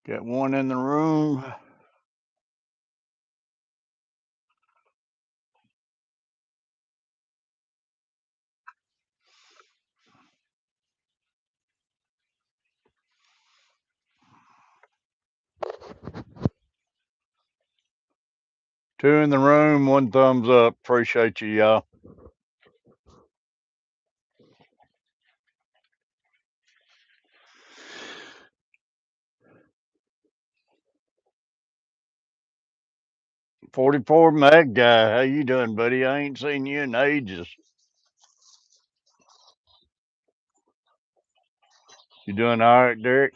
Got one in the room. Two in the room, one thumbs up. Appreciate you, y'all. .44 Mag guy, how you doing, buddy? I ain't seen you in ages. You doing all right, Derek?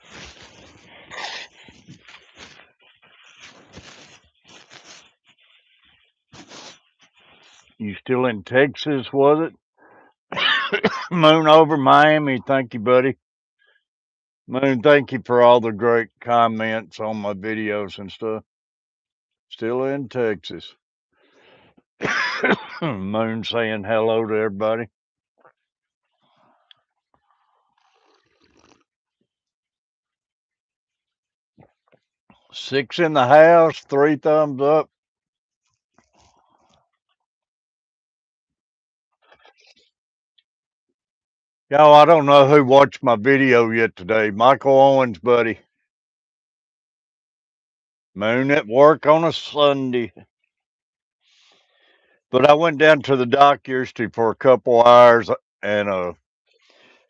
You still in Texas, was it? Moon over Miami. Thank you, buddy. Moon, thank you for all the great comments on my videos and stuff. Still in Texas. Moon saying hello to everybody. 6 in the house, 3 thumbs up. Y'all, I don't know who watched my video yet today. Michael Owens, buddy. Moon at work on a Sunday. But I went down to the dock yesterday for a couple hours, and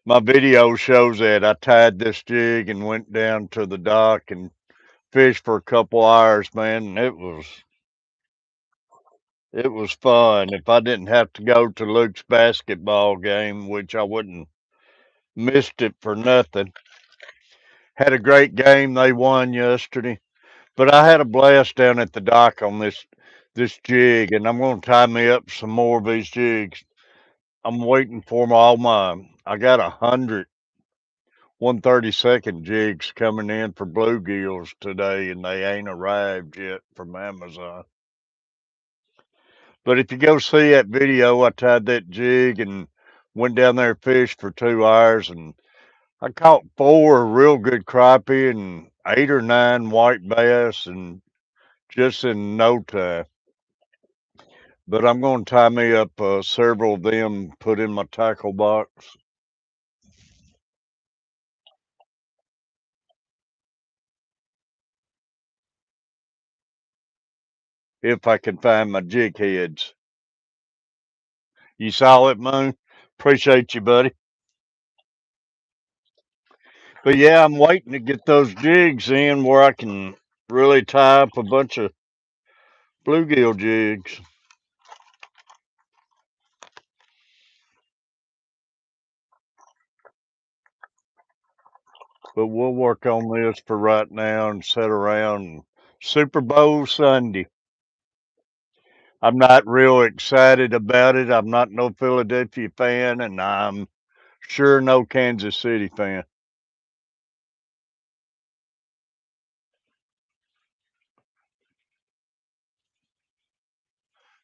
my video shows that I tied this jig and went down to the dock and fished for a couple hours, man. It was fun. If I didn't have to go to Luke's basketball game, which I wouldn't missed it for nothing. Had a great game. They won yesterday. But I had a blast down at the dock on this jig, and I'm going to tie me up some more of these jigs. I'm waiting for all my. I got 132nd jigs coming in for bluegills today, and they ain't arrived yet from Amazon. But if you go see that video, I tied that jig and went down there and fished for 2 hours, and I caught 4 real good crappie and 8 or 9 white bass, and just in no time. But I'm going to tie me up several of them, put in my tackle box. If I can find my jig heads. You saw it, Moon? Appreciate you, buddy. But yeah, I'm waiting to get those jigs in where I can really tie up a bunch of bluegill jigs. But we'll work on this for right now and sit around Super Bowl Sunday. I'm not real excited about it. I'm not no Philadelphia fan, and I'm sure no Kansas City fan.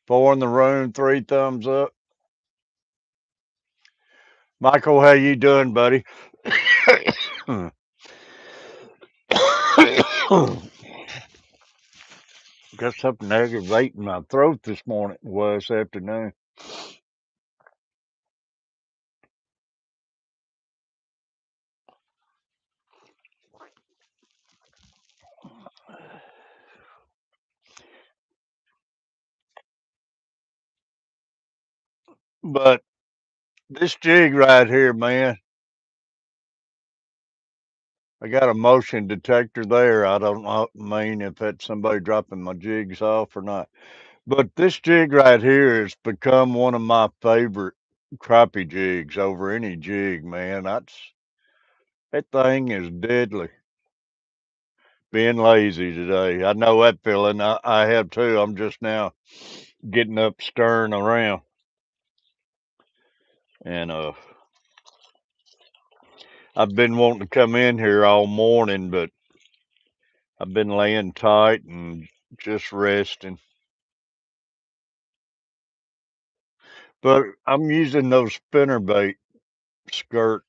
4 in the room, 3 thumbs up. Michael, how you doing, buddy? Got something aggravating my throat this morning, this afternoon. But this jig right here, man, I got a motion detector there. I don't know, mean if that's somebody dropping my jigs off or not. But this jig right here has become one of my favorite crappie jigs over any jig, man. That thing is deadly. Being lazy today. I know that feeling. I have too. I'm just now getting up, stirring around. And I've been wanting to come in here all morning, but I've been laying tight and just resting. But I'm using those spinnerbait skirts.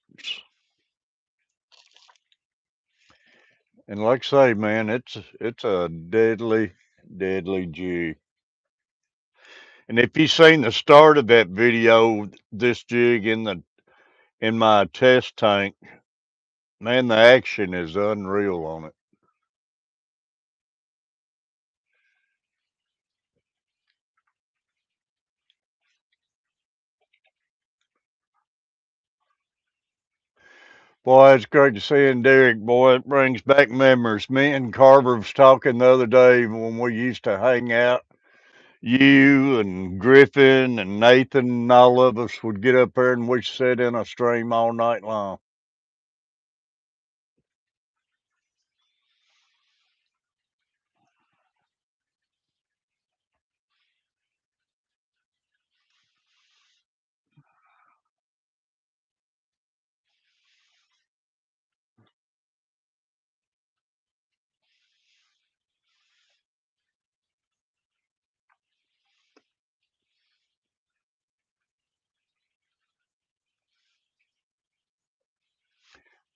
And like I say, man, it's a deadly, deadly jig. And if you seen the start of that video, this jig in my test tank, man, the action is unreal on it. Boy, it's great to see Derek. Boy, it brings back memories. Me and Carver was talking the other day when we used to hang out. You and Griffin and Nathan and all of us would get up there and we'd sit in a stream all night long.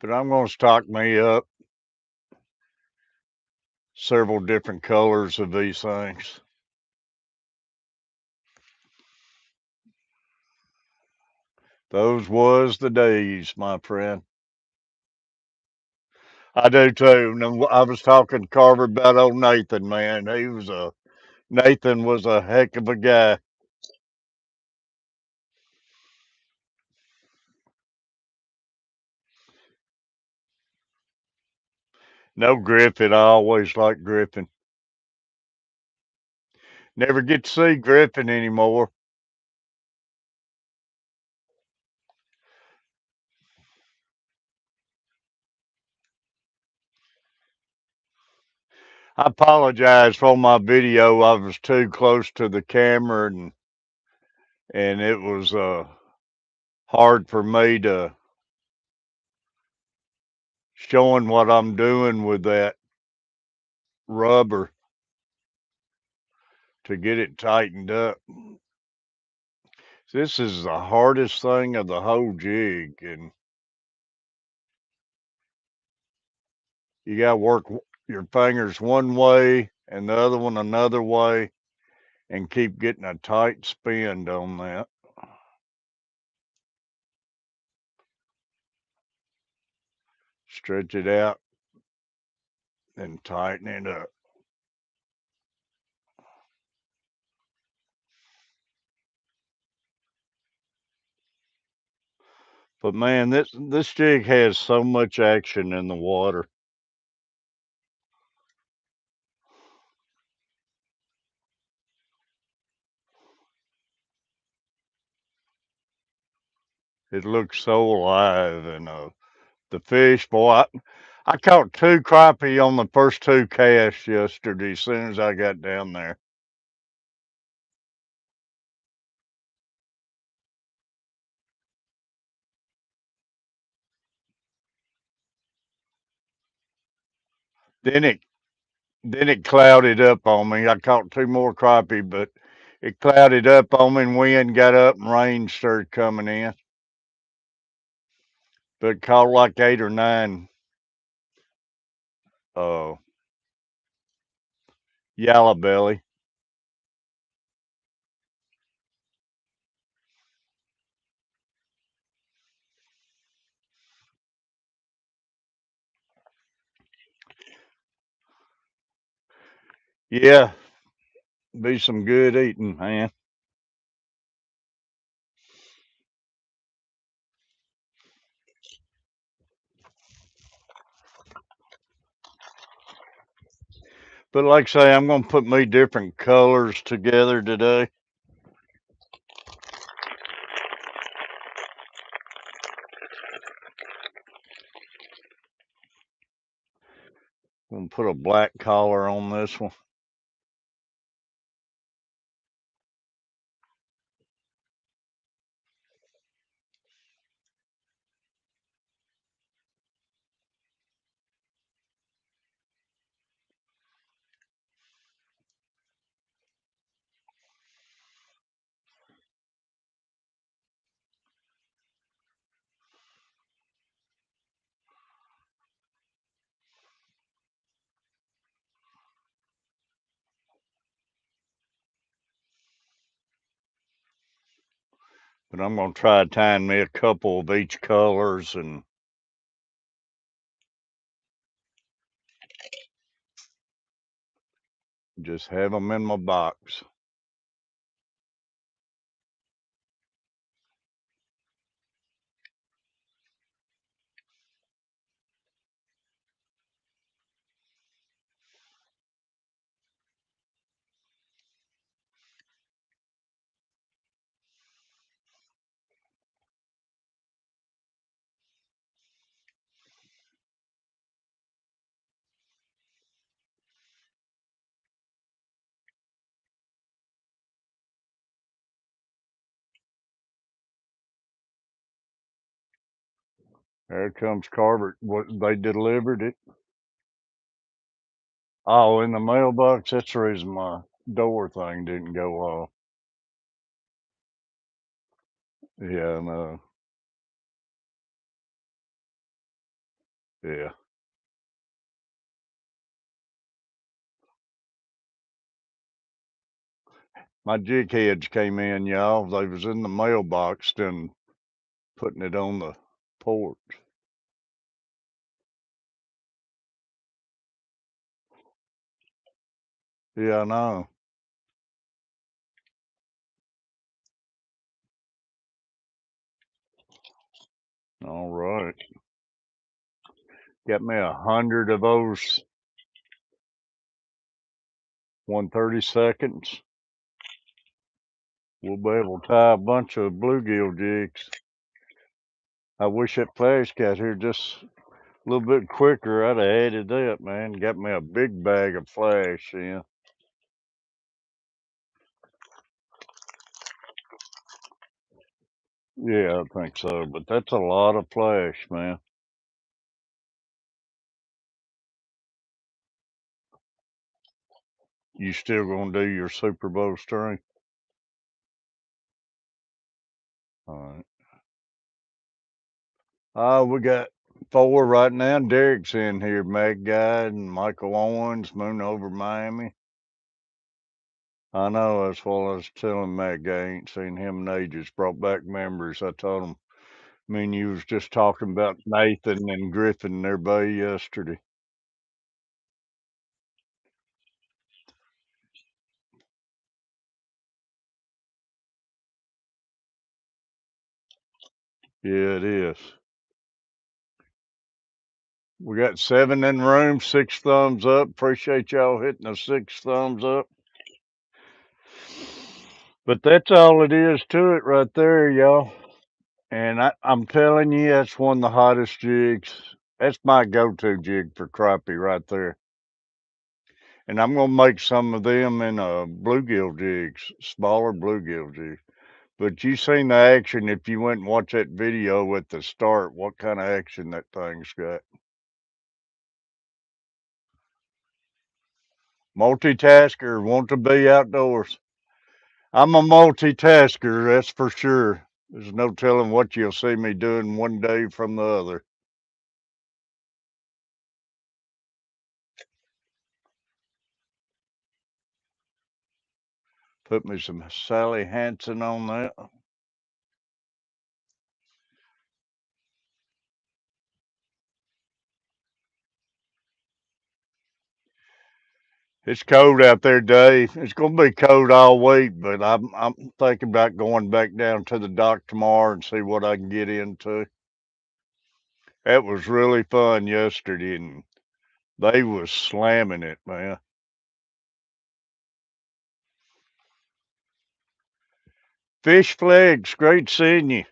But I'm going to stock me up several different colors of these things. Those was the days, my friend. I do too. And I was talking to Carver about old Nathan, man. Nathan was a heck of a guy. No Griffin. I always liked Griffin. Never get to see Griffin anymore. I apologize for my video. I was too close to the camera and it was hard for me to showing what I'm doing with that rubber to get it tightened up. This is the hardest thing of the whole jig, and you got to work your fingers one way and the other one another way and keep getting a tight spin on that. Stretch it out and tighten it up. But man, this jig has so much action in the water. It looks so alive, and the fish, boy. I caught two crappie on the first two casts yesterday. As soon as I got down there, then it clouded up on me. I caught two more crappie, but it clouded up on me, and wind got up, and rain started coming in. But caught like 8 or 9 uh yellow belly. Yeah, be some good eating, man. But like I say, I'm gonna put me different colors together today. I'm gonna put a black collar on this one. But I'm gonna try tying me a couple of each colors and just have them in my box. There comes Carver. What they delivered it. Oh, in the mailbox. That's the reason my door thing didn't go off. Yeah, no. Yeah. My jig heads came in, y'all. They was in the mailbox, then putting it on the porch. Yeah, I know. All right. Got me 100 of those 1/32. We'll be able to tie a bunch of bluegill jigs. I wish that flash got here just a little bit quicker. I'd have added that, man. Got me a big bag of flash in. Yeah, I think so. But that's a lot of flash, man. You still gonna do your Super Bowl string? All right. We got four right now. Derek's in here, Mag Guide and Michael Owens, Moon over Miami. I know, that's what I was telling Mag Guy. I ain't seen him in ages. Brought back memories. I told him, me and you was just talking about Nathan and Griffin and everybody yesterday. Yeah, it is. We got 7 in the room, 6 thumbs up. Appreciate y'all hitting the 6 thumbs up. But that's all it is to it right there, y'all. And I'm telling you, that's one of the hottest jigs. That's my go-to jig for crappie right there. And I'm gonna make some of them in bluegill jigs, smaller bluegill jigs. But you seen the action if you went and watch that video at the start, what kind of action that thing's got. Multitasker, want to be outdoors. I'm a multitasker, that's for sure. There's no telling what you'll see me doing one day from the other. Put me some Sally Hansen on that. It's cold out there, Dave. It's gonna be cold all week, but I'm thinking about going back down to the dock tomorrow and see what I can get into. That was really fun yesterday, and they was slamming it, man. Fish Flegs, great seeing you.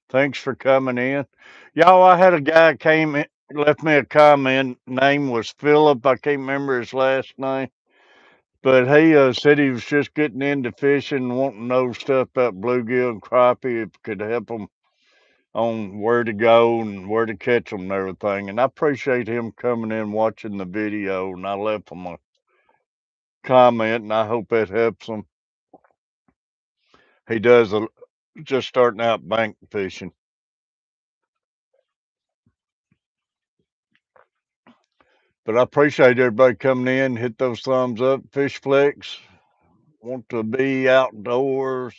Thanks for coming in. Y'all, I had a guy came in, left me a comment. Name was Philip. I can't remember his last name. But he said he was just getting into fishing, wanting to know stuff about bluegill and crappie, if it could help him on where to go and where to catch them and everything. And I appreciate him coming in watching the video, and I left him a comment, and I hope that helps him. He does just starting out bank fishing. But I appreciate everybody coming in. Hit those thumbs up. Fish Flex. Want to be outdoors.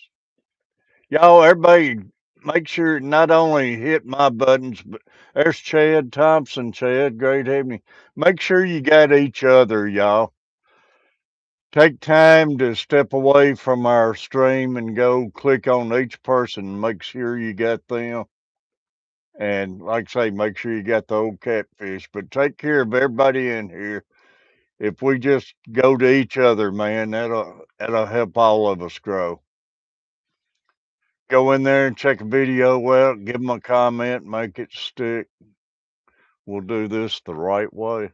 Y'all, everybody, make sure not only hit my buttons, but there's Chad Thompson. Chad, great having you. Make sure you got each other, y'all. Take time to step away from our stream and go click on each person. Make sure you got them. And like I say, make sure you got the old catfish. But take care of everybody in here. If we just go to each other, man, that'll help all of us grow. Go in there and check a video out, give them a comment, make it stick. We'll do this the right way.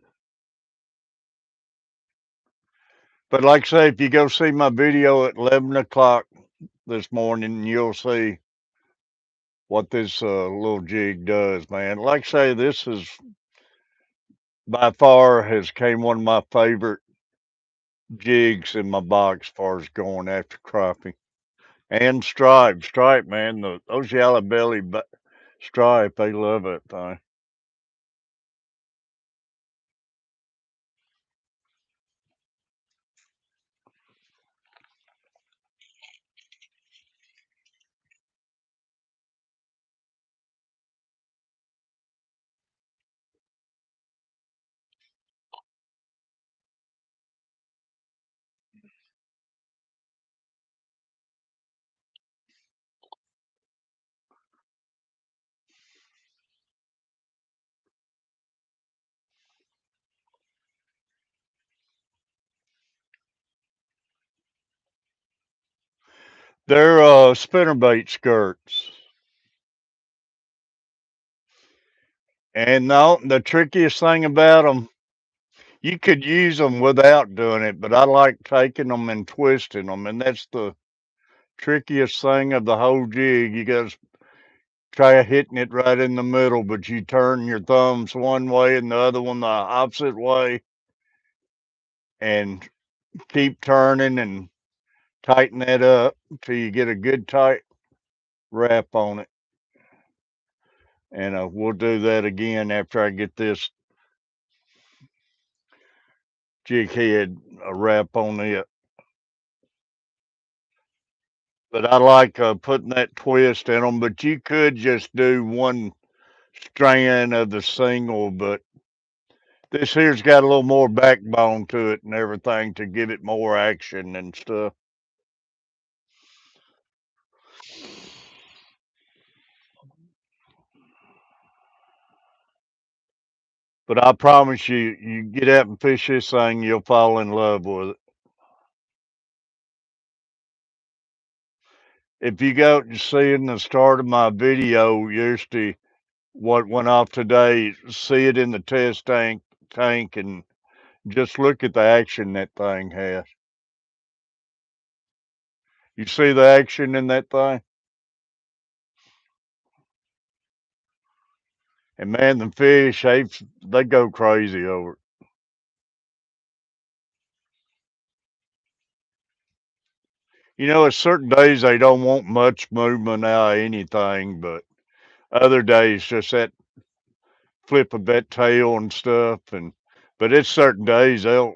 But like I say, if you go see my video at 11 o'clock this morning, you'll see what this little jig does, man. Like I say, this is by far has came one of my favorite jigs in my box as far as going after crappie. And stripe, man. Those yellow belly stripe, they love that thing. They're spinnerbait skirts. And the trickiest thing about them, you could use them without doing it, but I like taking them and twisting them, and that's the trickiest thing of the whole jig. You got to try hitting it right in the middle, but you turn your thumbs one way and the other one the opposite way, and keep turning and tighten that up till you get a good tight wrap on it. And we'll do that again after I get this jig head a wrap on it. But I like putting that twist in them. But you could just do one strand of the single, but this here's got a little more backbone to it and everything to give it more action and stuff. But I promise you, you get out and fish this thing, you'll fall in love with it. If you go to see in the start of my video yesterday, what went off today, see it in the tank and just look at the action that thing has. You see the action in that thing? And man, the fish, they go crazy over it. It's certain days they don't want much movement out of anything, but other days just that flip of that tail and stuff. But it's certain days they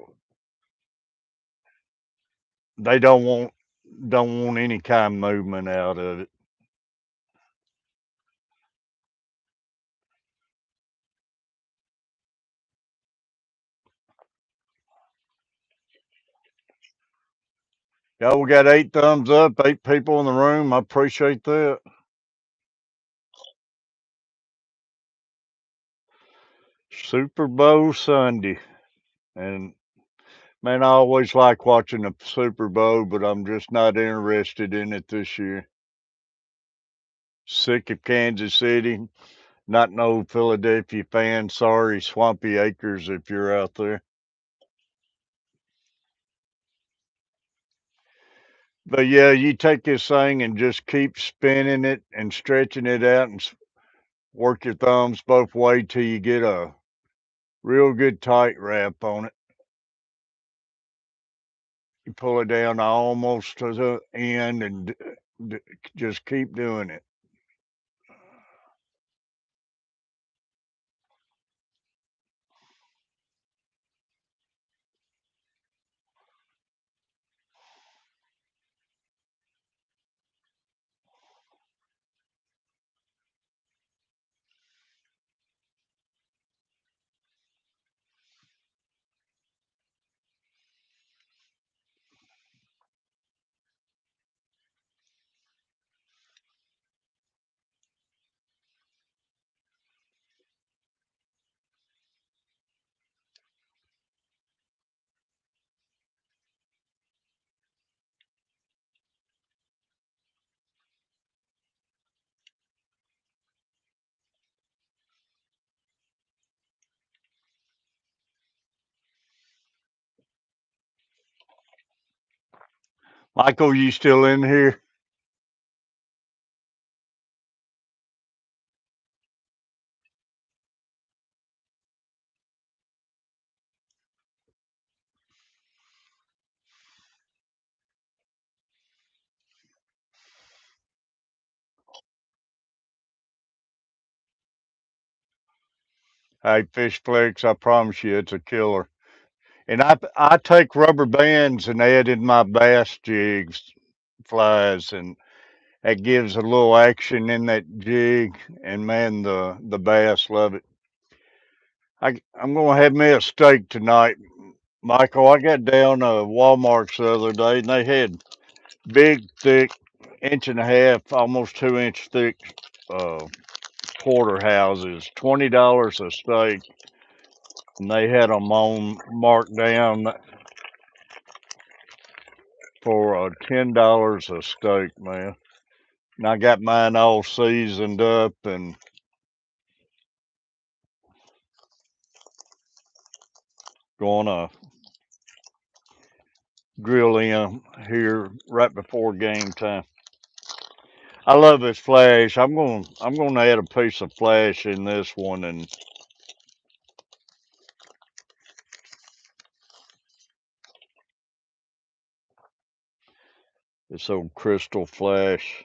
don't want any kind of movement out of it. Y'all, we got 8 thumbs up, 8 people in the room. I appreciate that. Super Bowl Sunday. And man, I always like watching the Super Bowl, but I'm just not interested in it this year. Sick of Kansas City. Not no Philadelphia fan. Sorry, Swampy Acres, if you're out there. But yeah, you take this thing and just keep spinning it and stretching it out and work your thumbs both ways till you get a real good tight wrap on it. You pull it down almost to the end and just keep doing it. Michael, you still in here? Hey, Fish Flex, I promise you it's a killer. And I take rubber bands and add in my bass jigs flies, and that gives a little action in that jig. And man, the bass love it. I'm gonna have me a steak tonight, Michael. I got down to Walmart's the other day, and they had big, thick, inch and a half, almost 2 inch thick uh, porterhouses, $20 a steak, and they had them on marked down for $10 a steak, man. And I got mine all seasoned up and gonna grill in here right before game time. I love this flash. I'm gonna add a piece of flash in this one, and this old crystal flash.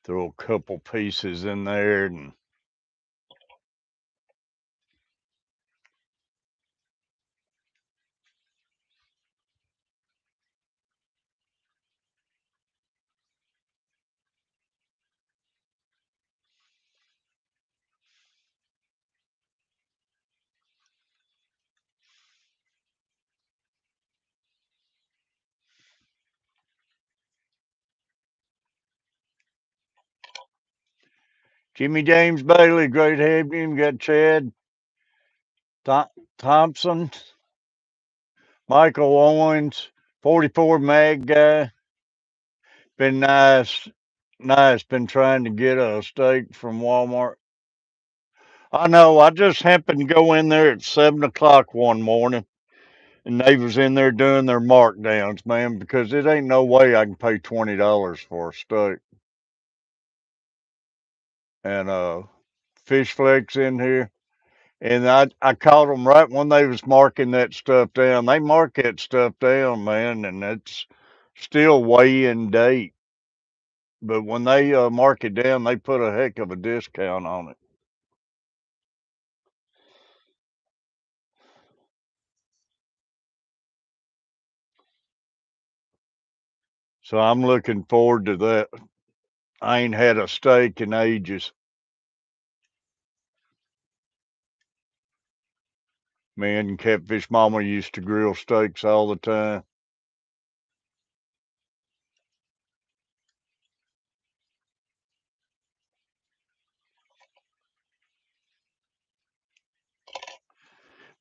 Throw a couple pieces in there, and Jimmy James Bailey, great having you. Got Chad Thompson, Michael Owens, 44 Mag guy. Been nice, nice. Been trying to get a steak from Walmart. I know. I just happened to go in there at 7 o'clock one morning, and they was in there doing their markdowns, man. Because it ain't no way I can pay $20 for a steak. And fish flakes in here, and I caught them right when they was marking that stuff down. They mark that stuff down, man, and it's still way in date. But when they mark it down, they put a heck of a discount on it. So I'm looking forward to that. I ain't had a steak in ages. Me and Catfish Mama used to grill steaks all the time.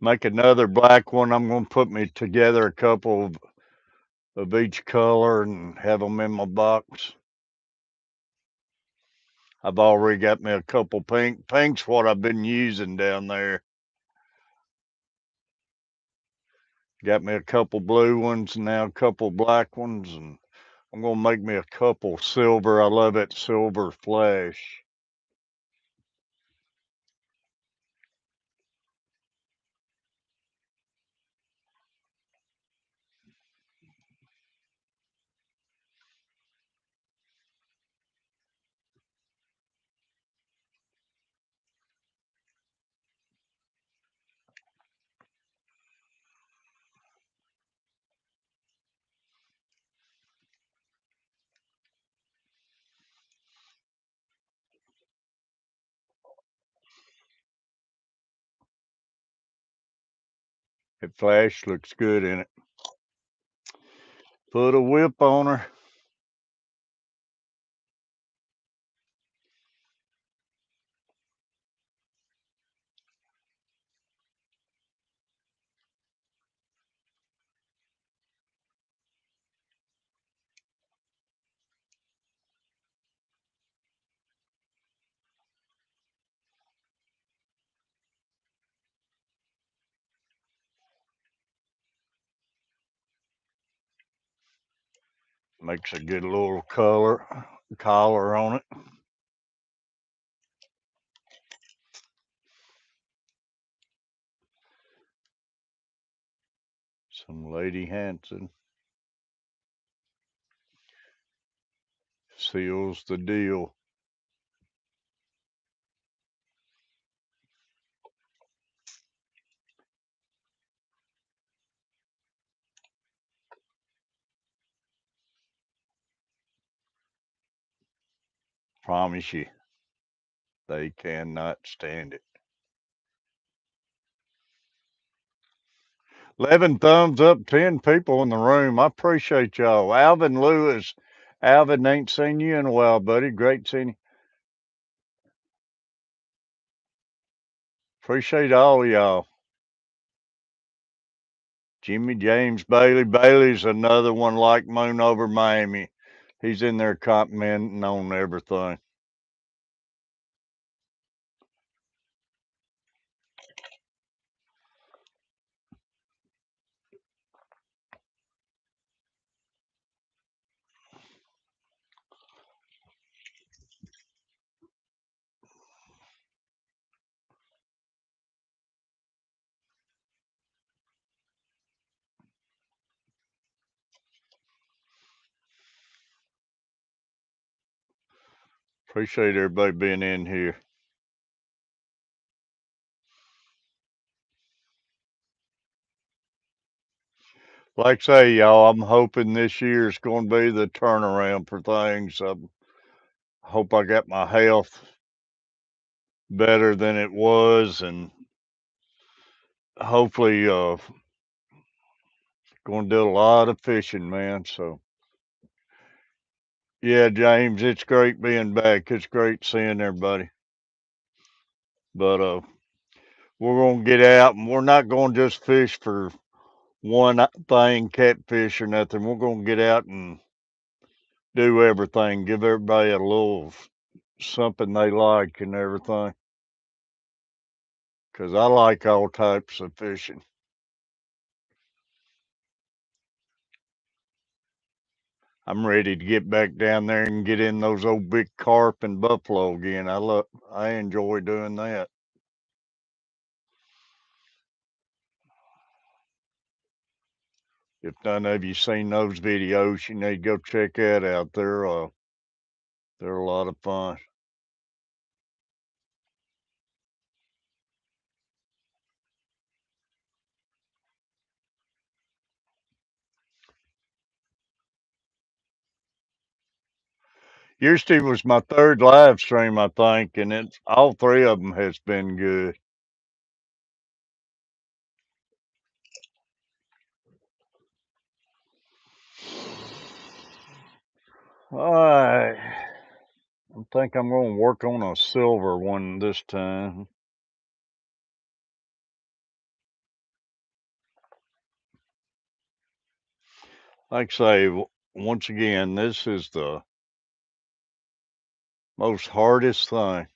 Make another black one. I'm gonna put me together a couple of each color and have them in my box. I've already got me a couple pink. Pink's what I've been using down there. Got me a couple blue ones and now a couple black ones, and I'm gonna make me a couple silver. I love that silver flash. That flash looks good in it. Put a whip on her. Makes a good little collar on it. Some Lady Hanson seals the deal. Promise you, they cannot stand it. 11 thumbs up, 10 people in the room. I appreciate y'all. Alvin Lewis. Alvin, ain't seen you in a while, buddy. Great seeing you. Appreciate all y'all. Jimmy James Bailey. Bailey's another one like Moon over Miami. He's in there commenting on everything. Appreciate everybody being in here. Like I say, y'all, I'm hoping this year is going to be the turnaround for things. I hope I got my health better than it was, and hopefully, going to do a lot of fishing, man. So, yeah, James, it's great being back. It's great seeing everybody. But we're going to get out, and we're not going to just fish for one thing, catfish or nothing. We're going to get out and do everything, give everybody a little something they like and everything. Because I like all types of fishing. I'm ready to get back down there and get in those old big carp and buffalo again. I enjoy doing that. If none of you seen those videos, you need to go check that out. They're a lot of fun. Yesterday was my third live stream, I think, and it's all three of them has been good. I think I'm going to work on a silver one this time. Like I say, once again, this is the most hardest thing.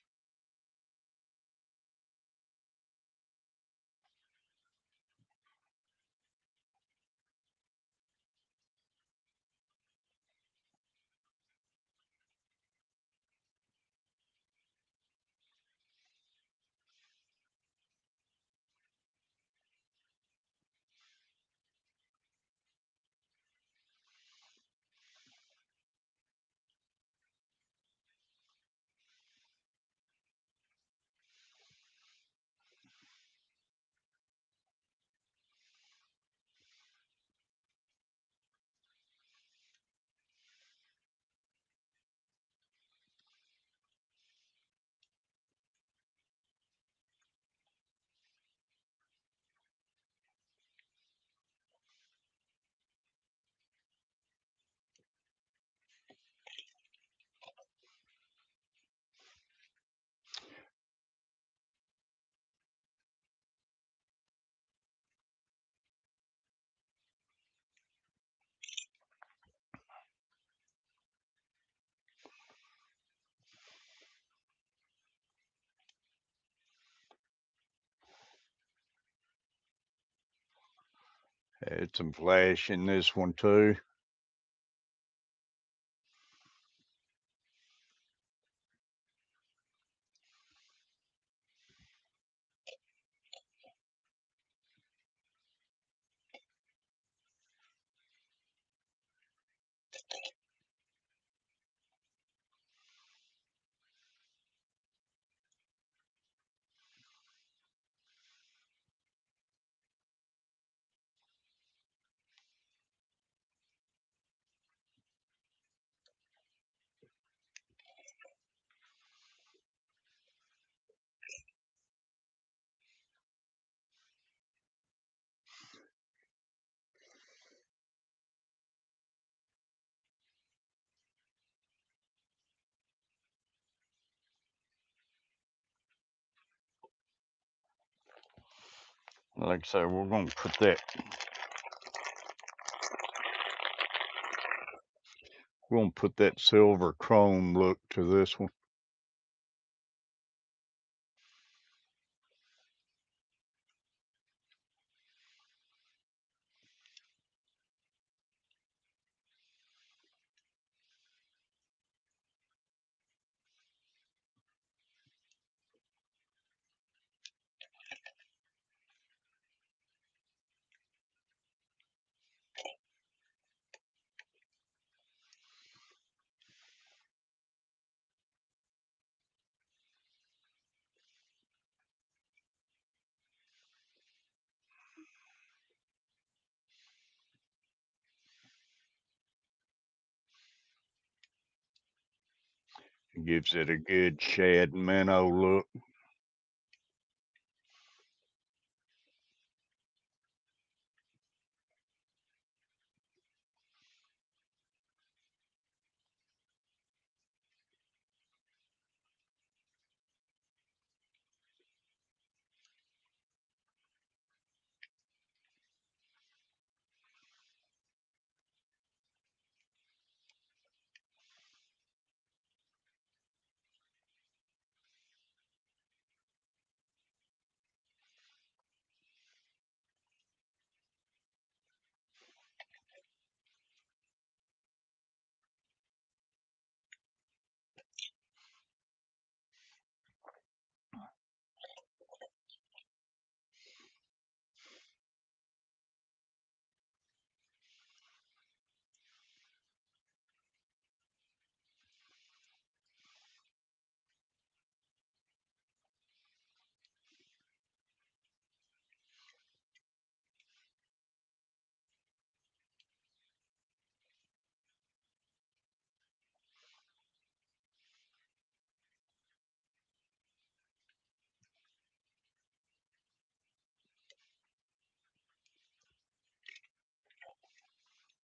Had some flash in this one too. Like I say, we're gonna put that silver chrome look to this one. It gives it a good shad minnow look.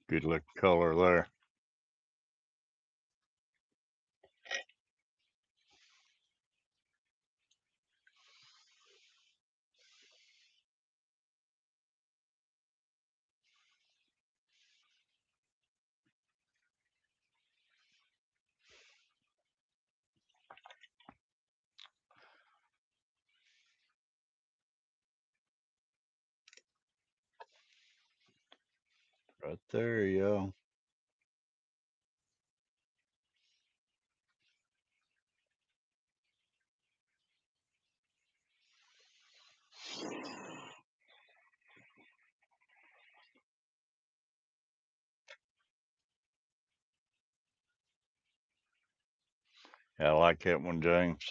Good looking color there. Right there, yeah. I like that one, James.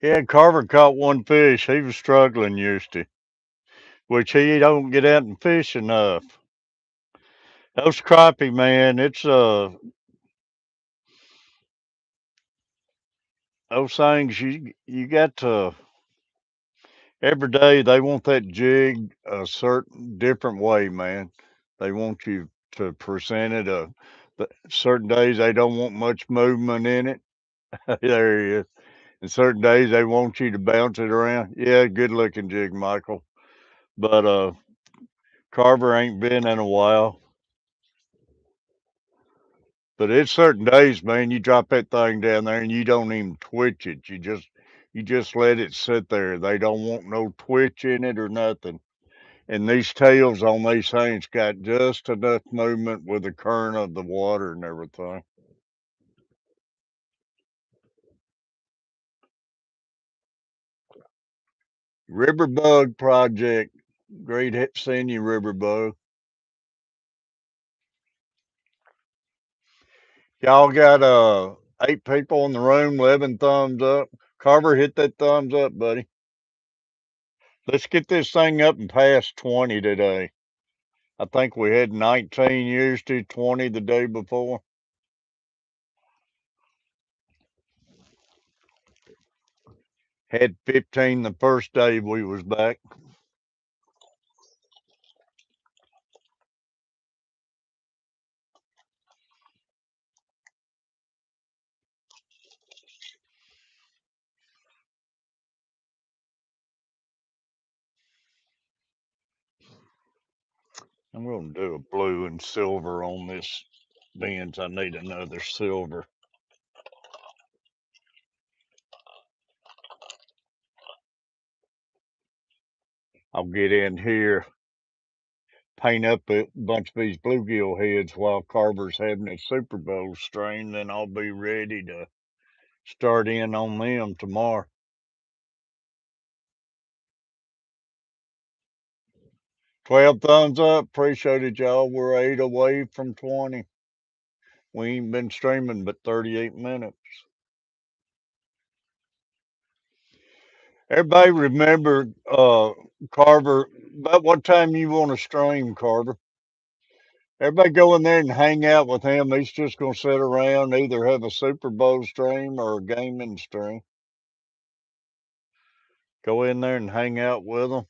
Yeah, Carver caught one fish. He was struggling used to, which he don't get out and fish enough. Those crappie, man, it's those things you got to every day they want that jig a certain different way, man. They want you to present it certain days they don't want much movement in it. There he is. And certain days they want you to bounce it around. Yeah, good looking jig, Michael. But Carver ain't been in a while. But it's certain days, man, you drop that thing down there and you don't even twitch it. You just let it sit there. They don't want no twitch in it or nothing. And these tails on these things got just enough movement with the current of the water and everything. River Bug Project. Great seeing you, River Bug. Y'all got 8 people in the room, 11 thumbs up. Carver, hit that thumbs up, buddy. Let's get this thing up and past 20 today. I think we had 19 years to 20 the day before. Had 15 the first day we was back. I'm going to do a blue and silver on this Benz. I need another silver. I'll get in here, paint up a bunch of these bluegill heads while Carver's having his Super Bowl strain. Then I'll be ready to start in on them tomorrow. 12 thumbs up. Appreciate it, y'all. We're 8 away from 20. We ain't been streaming but 38 minutes. Everybody remember, Carver, about what time you want to stream, Carver? Everybody go in there and hang out with him. He's just going to sit around, either have a Super Bowl stream or a gaming stream. Go in there and hang out with him.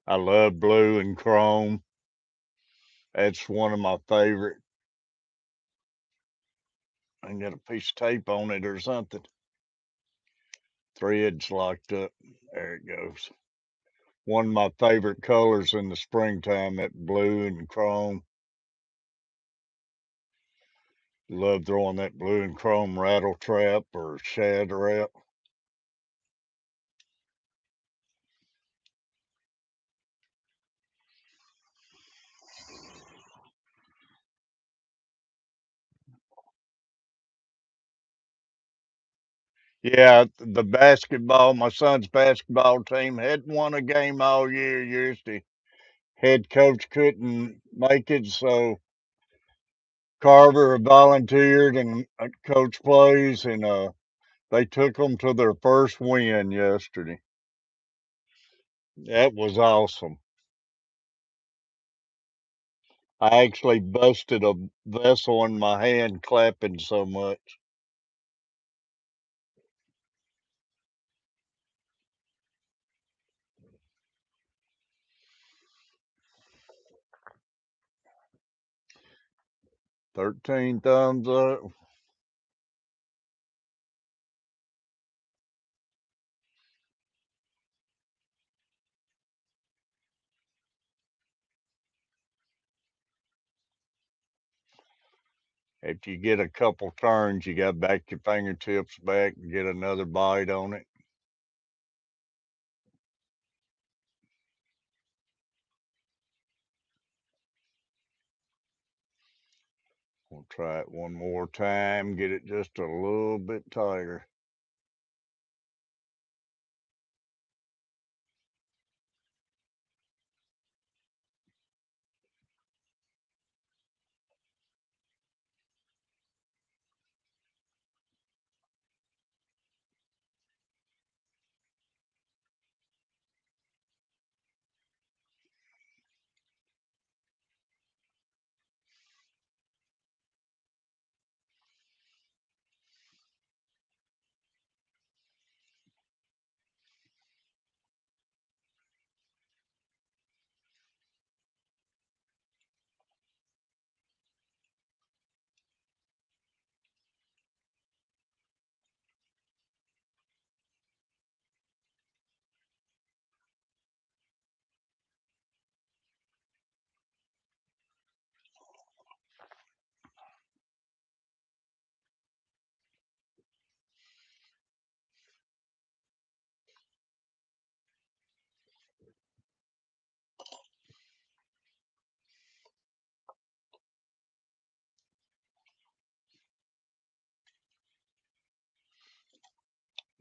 I love blue and chrome. That's one of my favorite. I got a piece of tape on it or something. Threads locked up. There it goes. One of my favorite colors in the springtime, that blue and chrome. Love throwing that blue and chrome rattle trap or shad trap. Yeah, the basketball, my son's basketball team hadn't won a game all year. The head coach couldn't make it, so Carver volunteered and coach plays, and they took them to their first win yesterday. That was awesome. I actually busted a vessel in my hand clapping so much. Thirteen thumbs up. If you get a couple turns, you got to back your fingertips back and get another bite on it. We'll try it one more time, get it just a little bit tighter.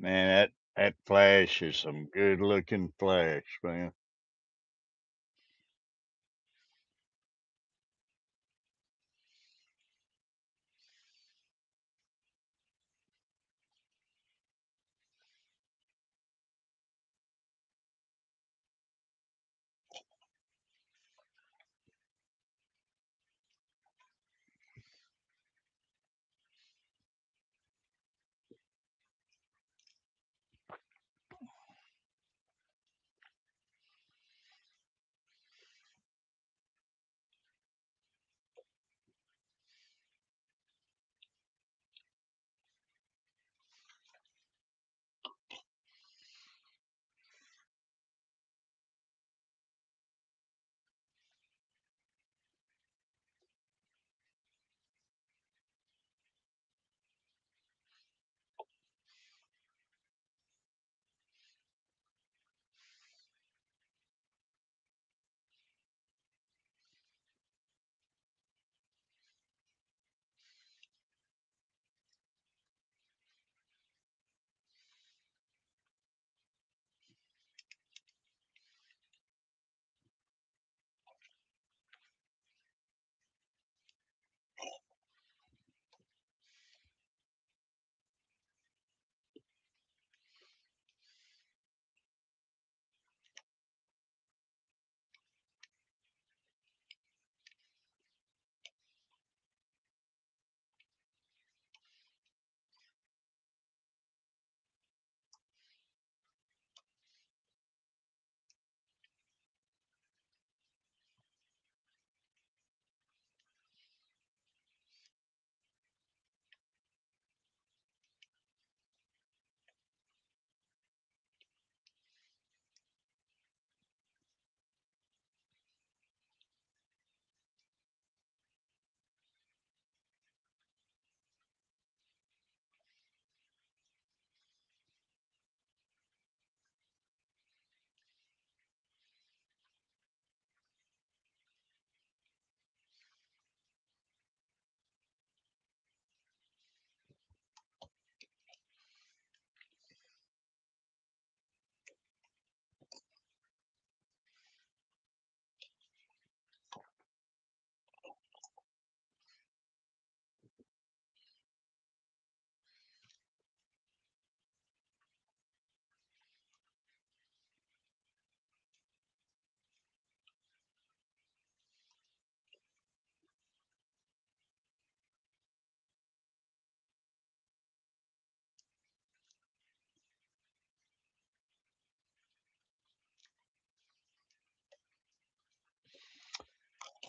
Man, that flash is some good looking flash, man.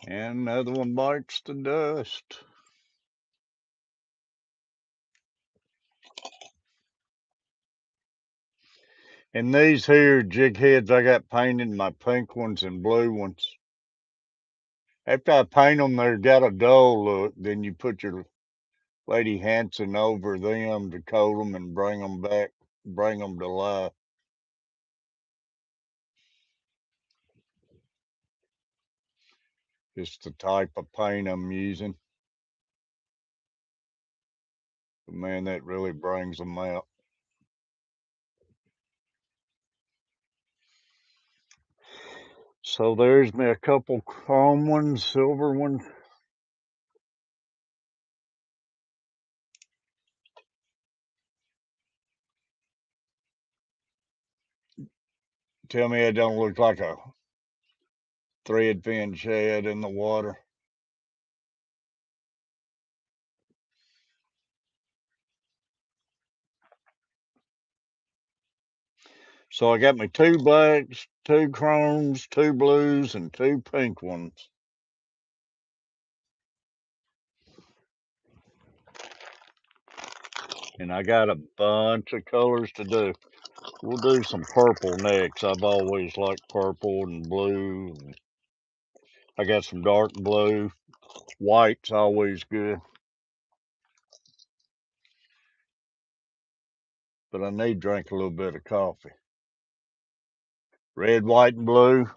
And another one bites the dust. And these here jig heads I got painted, my pink ones and blue ones. After I paint them, they've got a dull look. Then you put your Lady Hanson over them to coat them and bring them back, bring them to life. Just the type of paint I'm using. But man, that really brings them out. So there's me a couple chrome ones, silver ones. Tell me it don't look like a thread fin shad in the water. So I got me two blacks, two chromes, two blues, and two pink ones. And I got a bunch of colors to do. We'll do some purple next. I've always liked purple and blue. I got some dark blue. White's always good. But I need to drink a little bit of coffee. Red, white, and blue.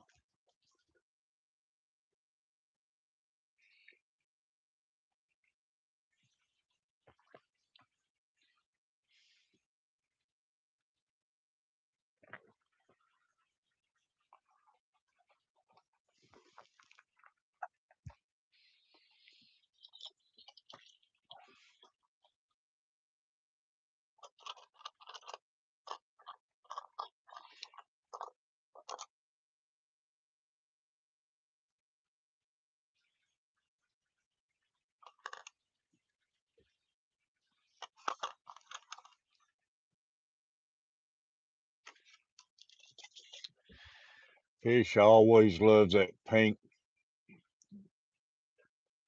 Fish always loves that pink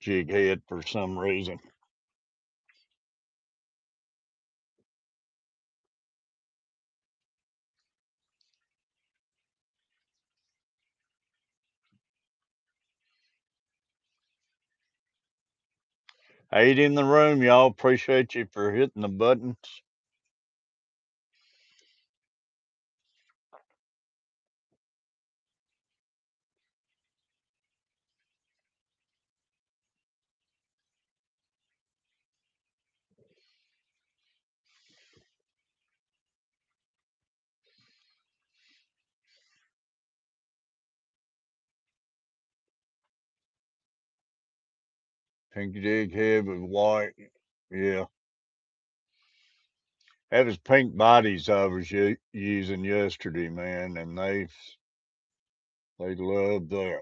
jig head for some reason. Eight in the room, y'all. Appreciate you for hitting the buttons. Pink jig head with white. Yeah. That was pink bodies I was using yesterday, man, and they love that.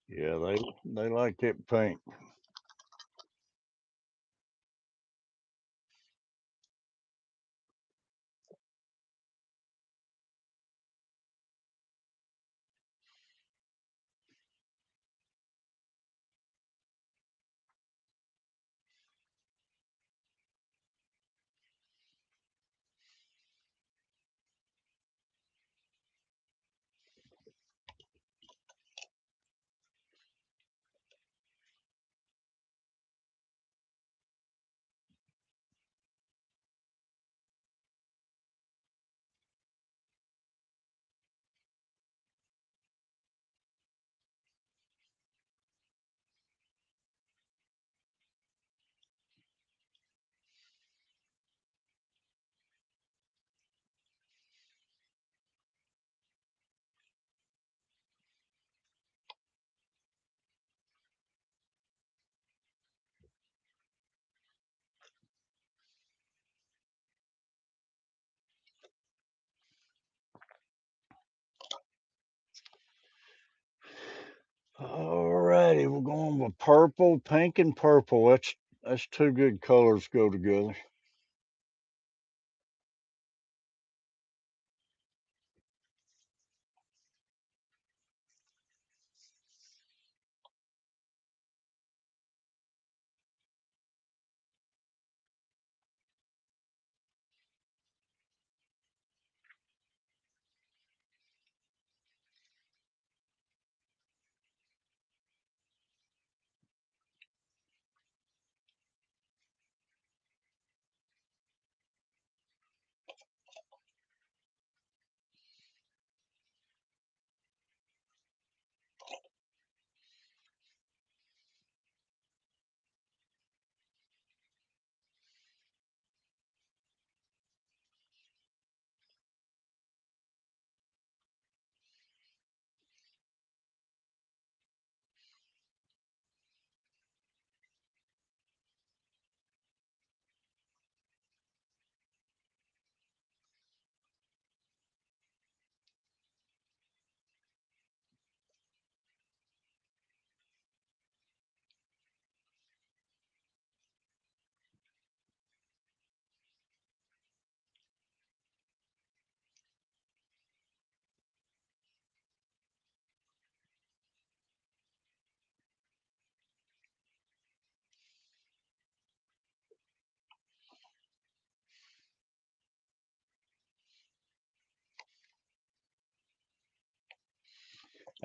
Yeah, they like that pink. Alrighty, we're going with purple, pink, and purple. That's two good colors go together.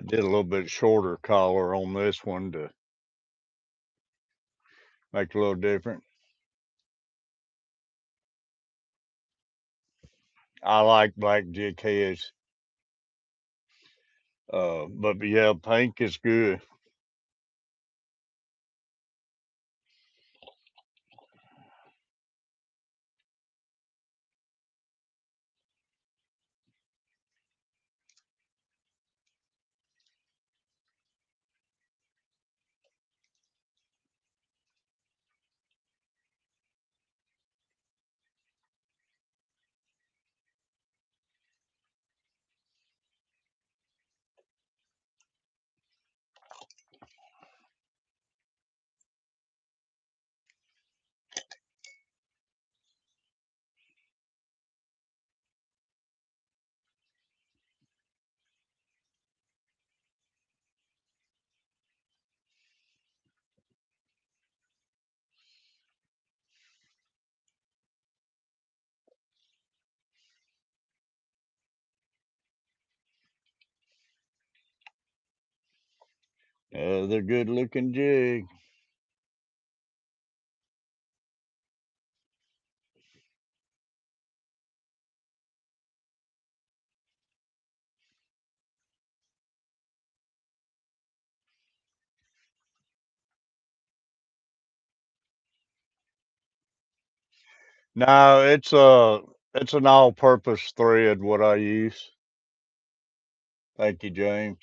Did a little bit shorter collar on this one to make it a little different. I like black jig heads. But yeah, pink is good. They're good looking jig. No, it's an all purpose thread what I use. Thank you, James.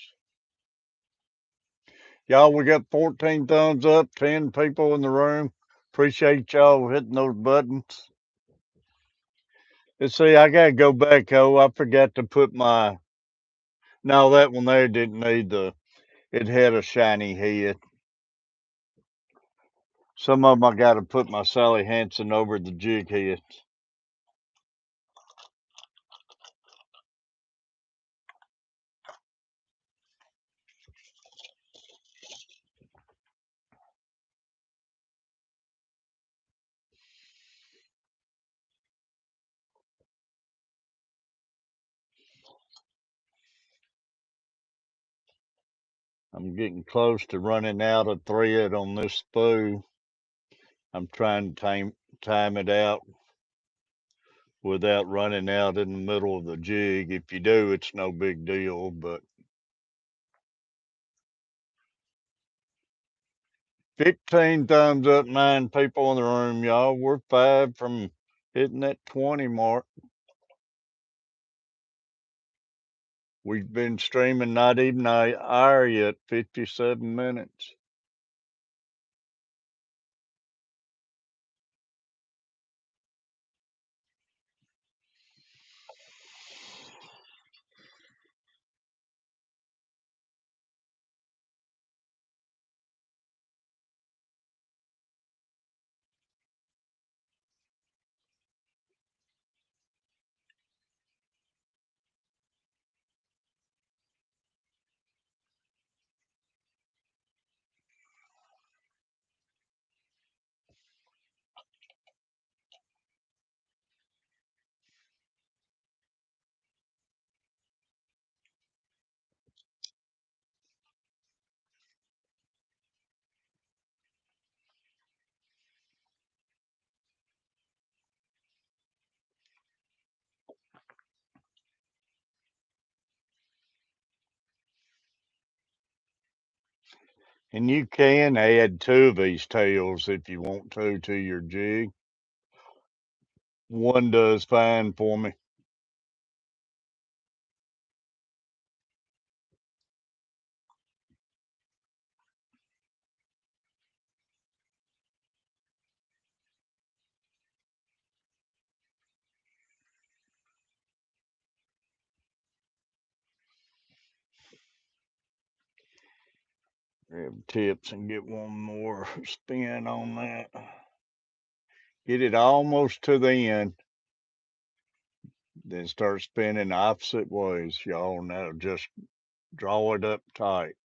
Y'all, we got 14 thumbs up, 10 people in the room. Appreciate y'all hitting those buttons. Let's see, I gotta go back. Oh, I forgot to put my. No, that one there didn't need the. It had a shiny head. Some of them I gotta put my Sally Hansen over the jig heads. I'm getting close to running out of thread on this spool. I'm trying to time it out without running out in the middle of the jig. If you do, it's no big deal, but 15 thumbs up, 9 people in the room, y'all. We're 5 from hitting that 20 mark. We've been streaming not even an hour yet, 57 minutes. And you can add 2 of these tails if you want to your jig. One does fine for me. Grab tips and get one more spin on that. Get it almost to the end. Then start spinning opposite ways, y'all. Now just draw it up tight.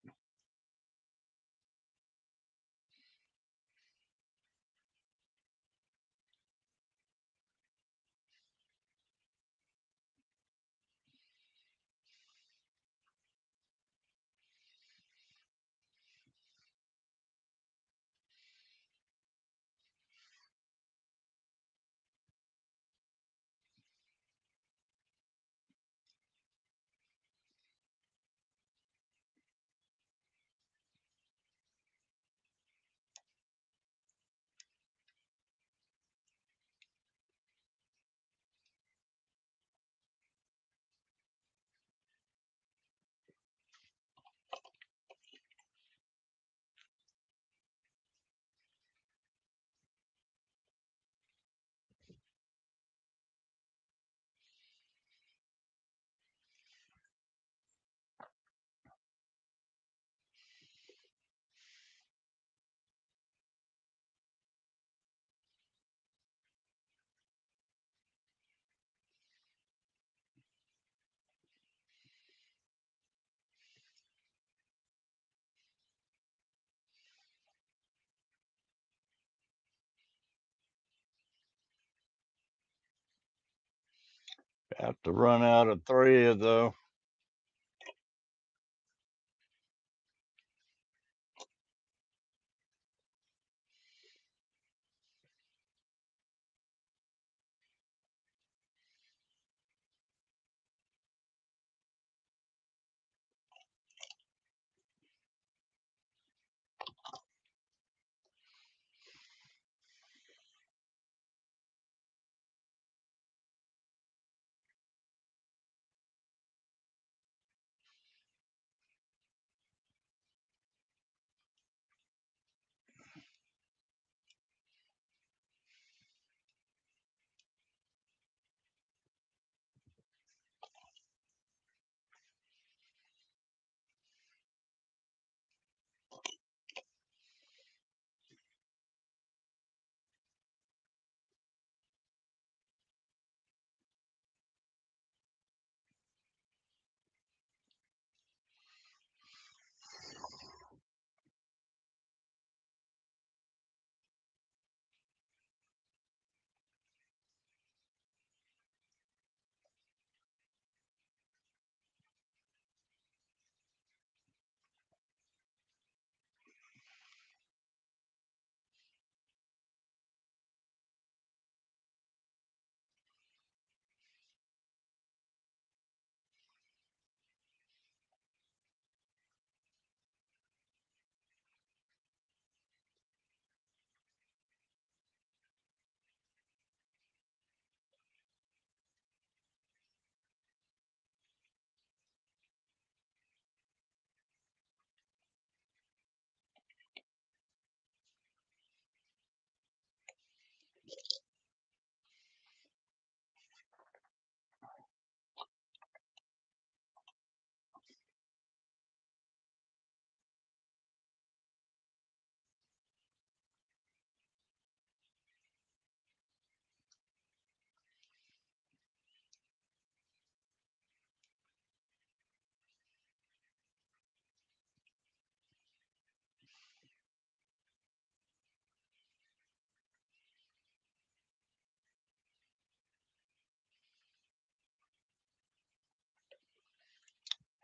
About to run out of thread though.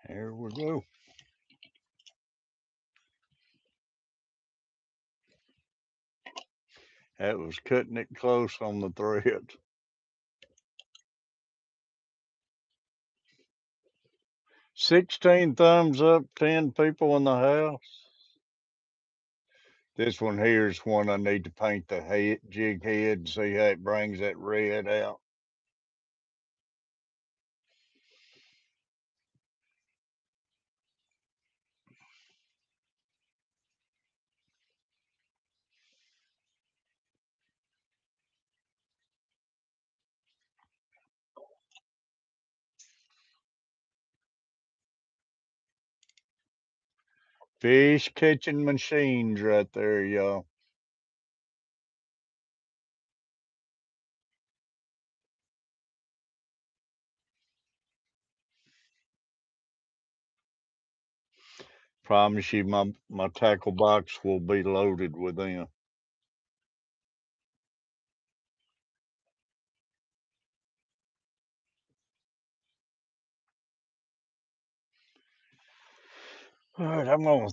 Here we go. That was cutting it close on the thread. 16 thumbs up, 10 people in the house. This one here is one I need to paint the jig head, see how it brings that red out. Fish catching machines right there, y'all. Promise you my tackle box will be loaded with them. All right, I'm gonna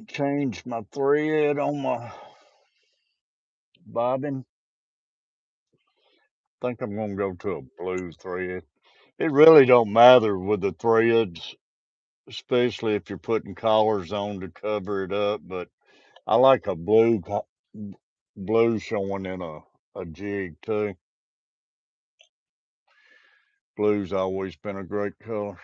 change my thread on my bobbin. Think I'm gonna go to a blue thread. It really don't matter with the threads, especially if you're putting collars on to cover it up. But I like a blue showing in a jig too. Blue's always been a great color.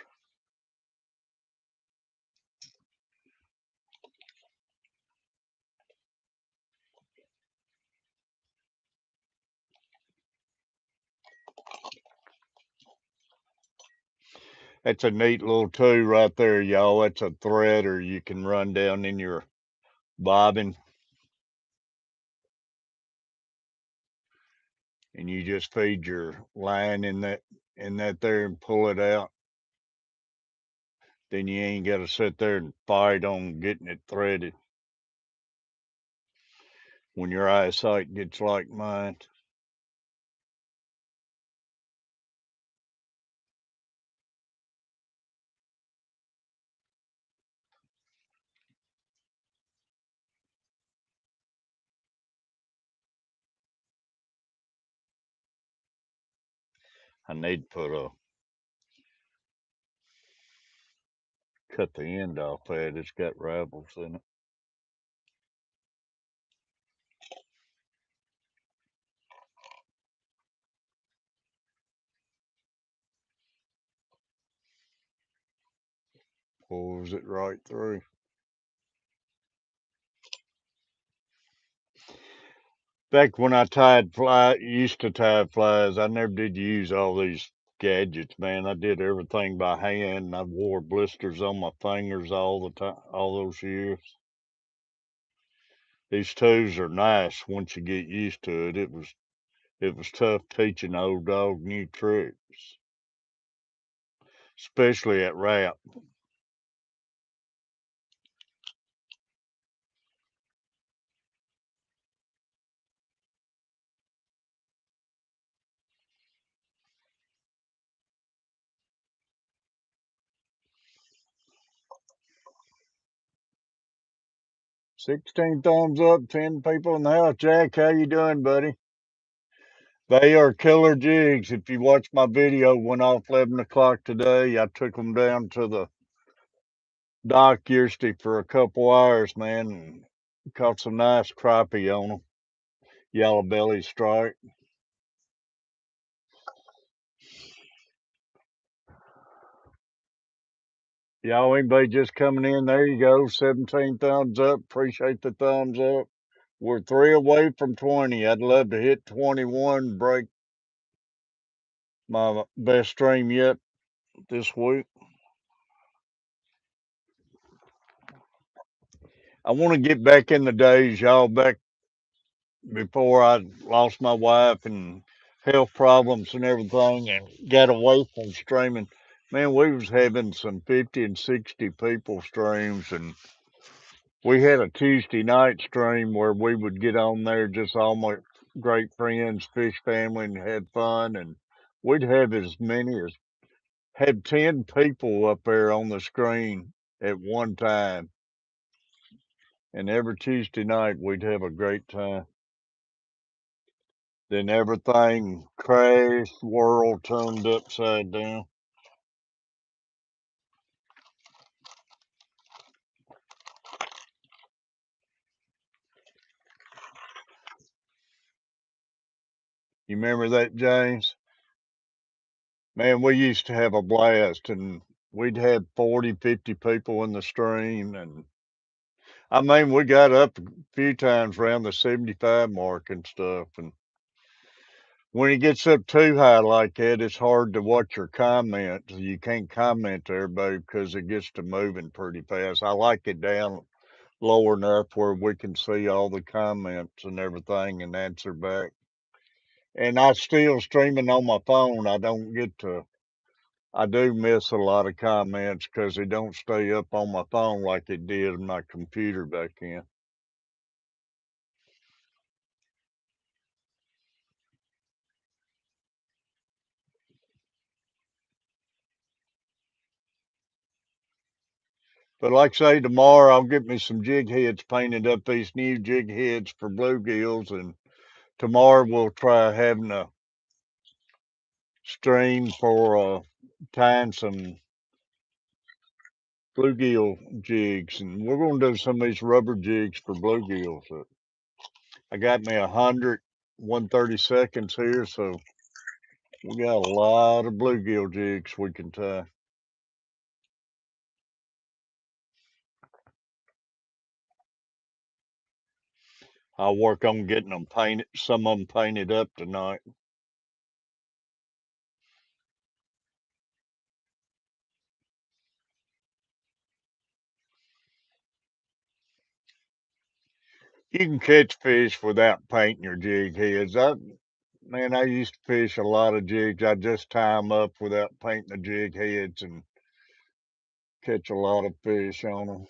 That's a neat little tool right there, y'all. That's a threader you can run down in your bobbin, and you just feed your line in that there and pull it out. Then you ain't got to sit there and fight on getting it threaded when your eyesight gets like mine. I need to cut the end off that. It's got ravels in it. Pulls it right through. Back when used to tie flies, I never did use all these gadgets, man. I did everything by hand, and I wore blisters on my fingers all the time, all those years. These tools are nice once you get used to it. It was tough teaching the old dog new tricks, especially at wrap. 16 thumbs up, 10 people in the house. Jack, how you doing, buddy? They are killer jigs. If you watch my video, went off 11 o'clock today. I took them down to the dock yesterday for a couple hours, man, and caught some nice crappie on them. Yellow belly stripe. Y'all, anybody just coming in, there you go. 17 thumbs up. Appreciate the thumbs up. We're 3 away from 20. I'd love to hit 21, break my best stream yet this week. I want to get back in the days, y'all, back before I lost my wife and health problems and everything and got away from streaming. Man, we was having some 50 and 60 people streams, and we had a Tuesday night stream where we would get on there, just all my great friends, fish family, and had fun. And we'd have as many as had 10 people up there on the screen at one time. And every Tuesday night we'd have a great time. Then everything crashed, world turned upside down. You remember that, James? Man, we used to have a blast, and we'd have 40, 50 people in the stream. And I mean, we got up a few times around the 75 mark and stuff. And when it gets up too high like that, it's hard to watch your comments. You can't comment to everybody because it gets to moving pretty fast. I like it down lower enough where we can see all the comments and everything and answer back. And I still streaming on my phone. I don't get to. I do miss a lot of comments because they don't stay up on my phone like it did on my computer back then. But like I say, tomorrow I'll get me some jig heads painted up. These new jig heads for bluegills, and tomorrow we'll try having a stream for tying some bluegill jigs, and we're going to do some of these rubber jigs for bluegills. I got me 130 seconds here, so we got a lot of bluegill jigs we can tie. I'll work on getting them painted, some of them painted up tonight. You can catch fish without painting your jig heads. Man, I used to fish a lot of jigs. I just tie them up without painting the jig heads and catch a lot of fish on them.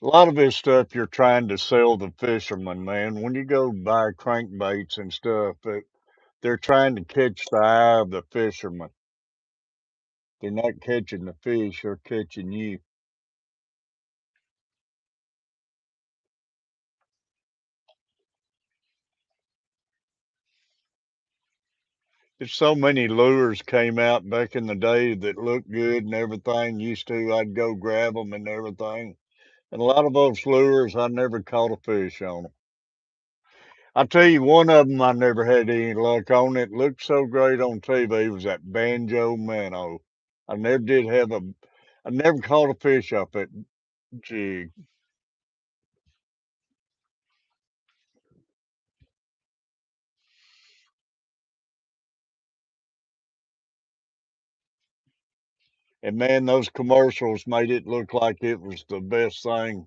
A lot of this stuff you're trying to sell the fishermen, man. When you go buy crankbaits and stuff, they're trying to catch the eye of the fisherman. They're not catching the fish, they're catching you. There's so many lures came out back in the day that looked good and everything. Used to, I'd go grab them and everything. And a lot of those lures, I never caught a fish on them. I tell you, one of them I never had any luck on. It looked so great on TV. Was that banjo minnow. I never did have a. I never caught a fish off that jig. And man, those commercials made it look like it was the best thing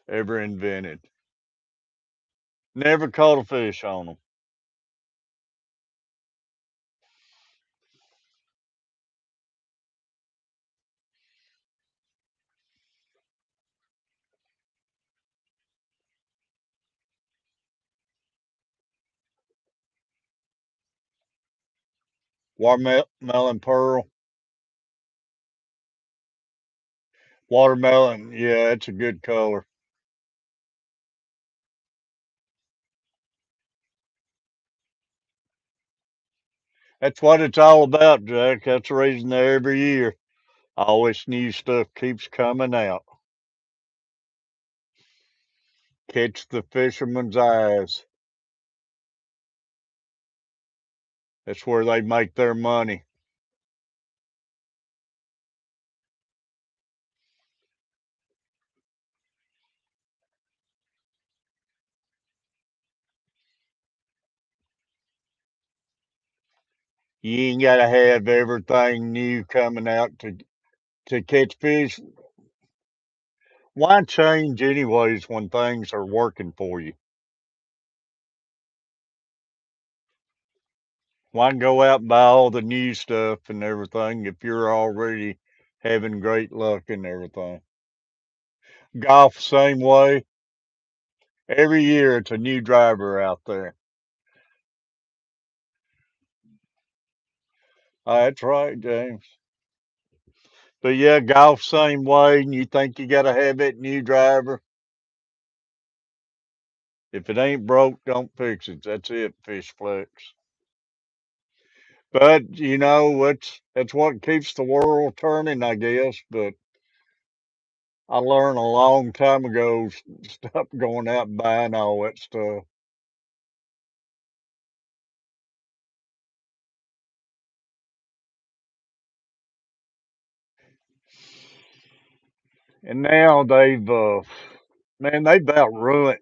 ever invented. Never caught a fish on them. Watermelon pearl, watermelon. Yeah, it's a good color. That's what it's all about, Jack. That's the reason that every year all this new stuff keeps coming out. Catch the fisherman's eyes. That's where they make their money. You ain't gotta have everything new coming out to catch fish. Why change anyways when things are working for you? Why go out and buy all the new stuff and everything if you're already having great luck and everything? Golf, same way. Every year it's a new driver out there. That's right, James. But yeah, golf, same way. And you think you got to have that new driver. If it ain't broke, don't fix it. That's it, Fish Flex. But you know, that's what keeps the world turning, I guess. But I learned a long time ago, stop going out and buying all that stuff. And now man, they've about ruined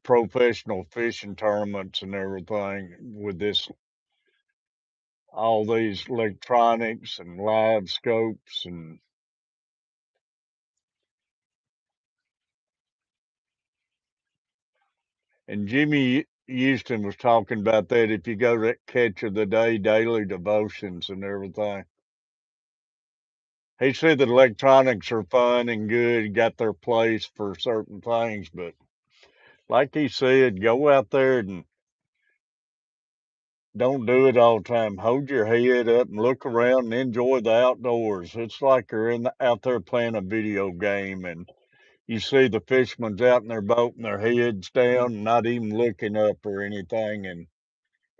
professional fishing tournaments and everything with this, all these electronics and live scopes and Jimmy Houston was talking about that. If you go to Catch of the Day daily devotions and everything, he said that electronics are fun and good, got their place for certain things, but like he said, go out there and don't do it all the time. Hold your head up and look around and enjoy the outdoors. It's like you're out there playing a video game and you see the fishermen's out in their boat and their heads down, not even looking up or anything, and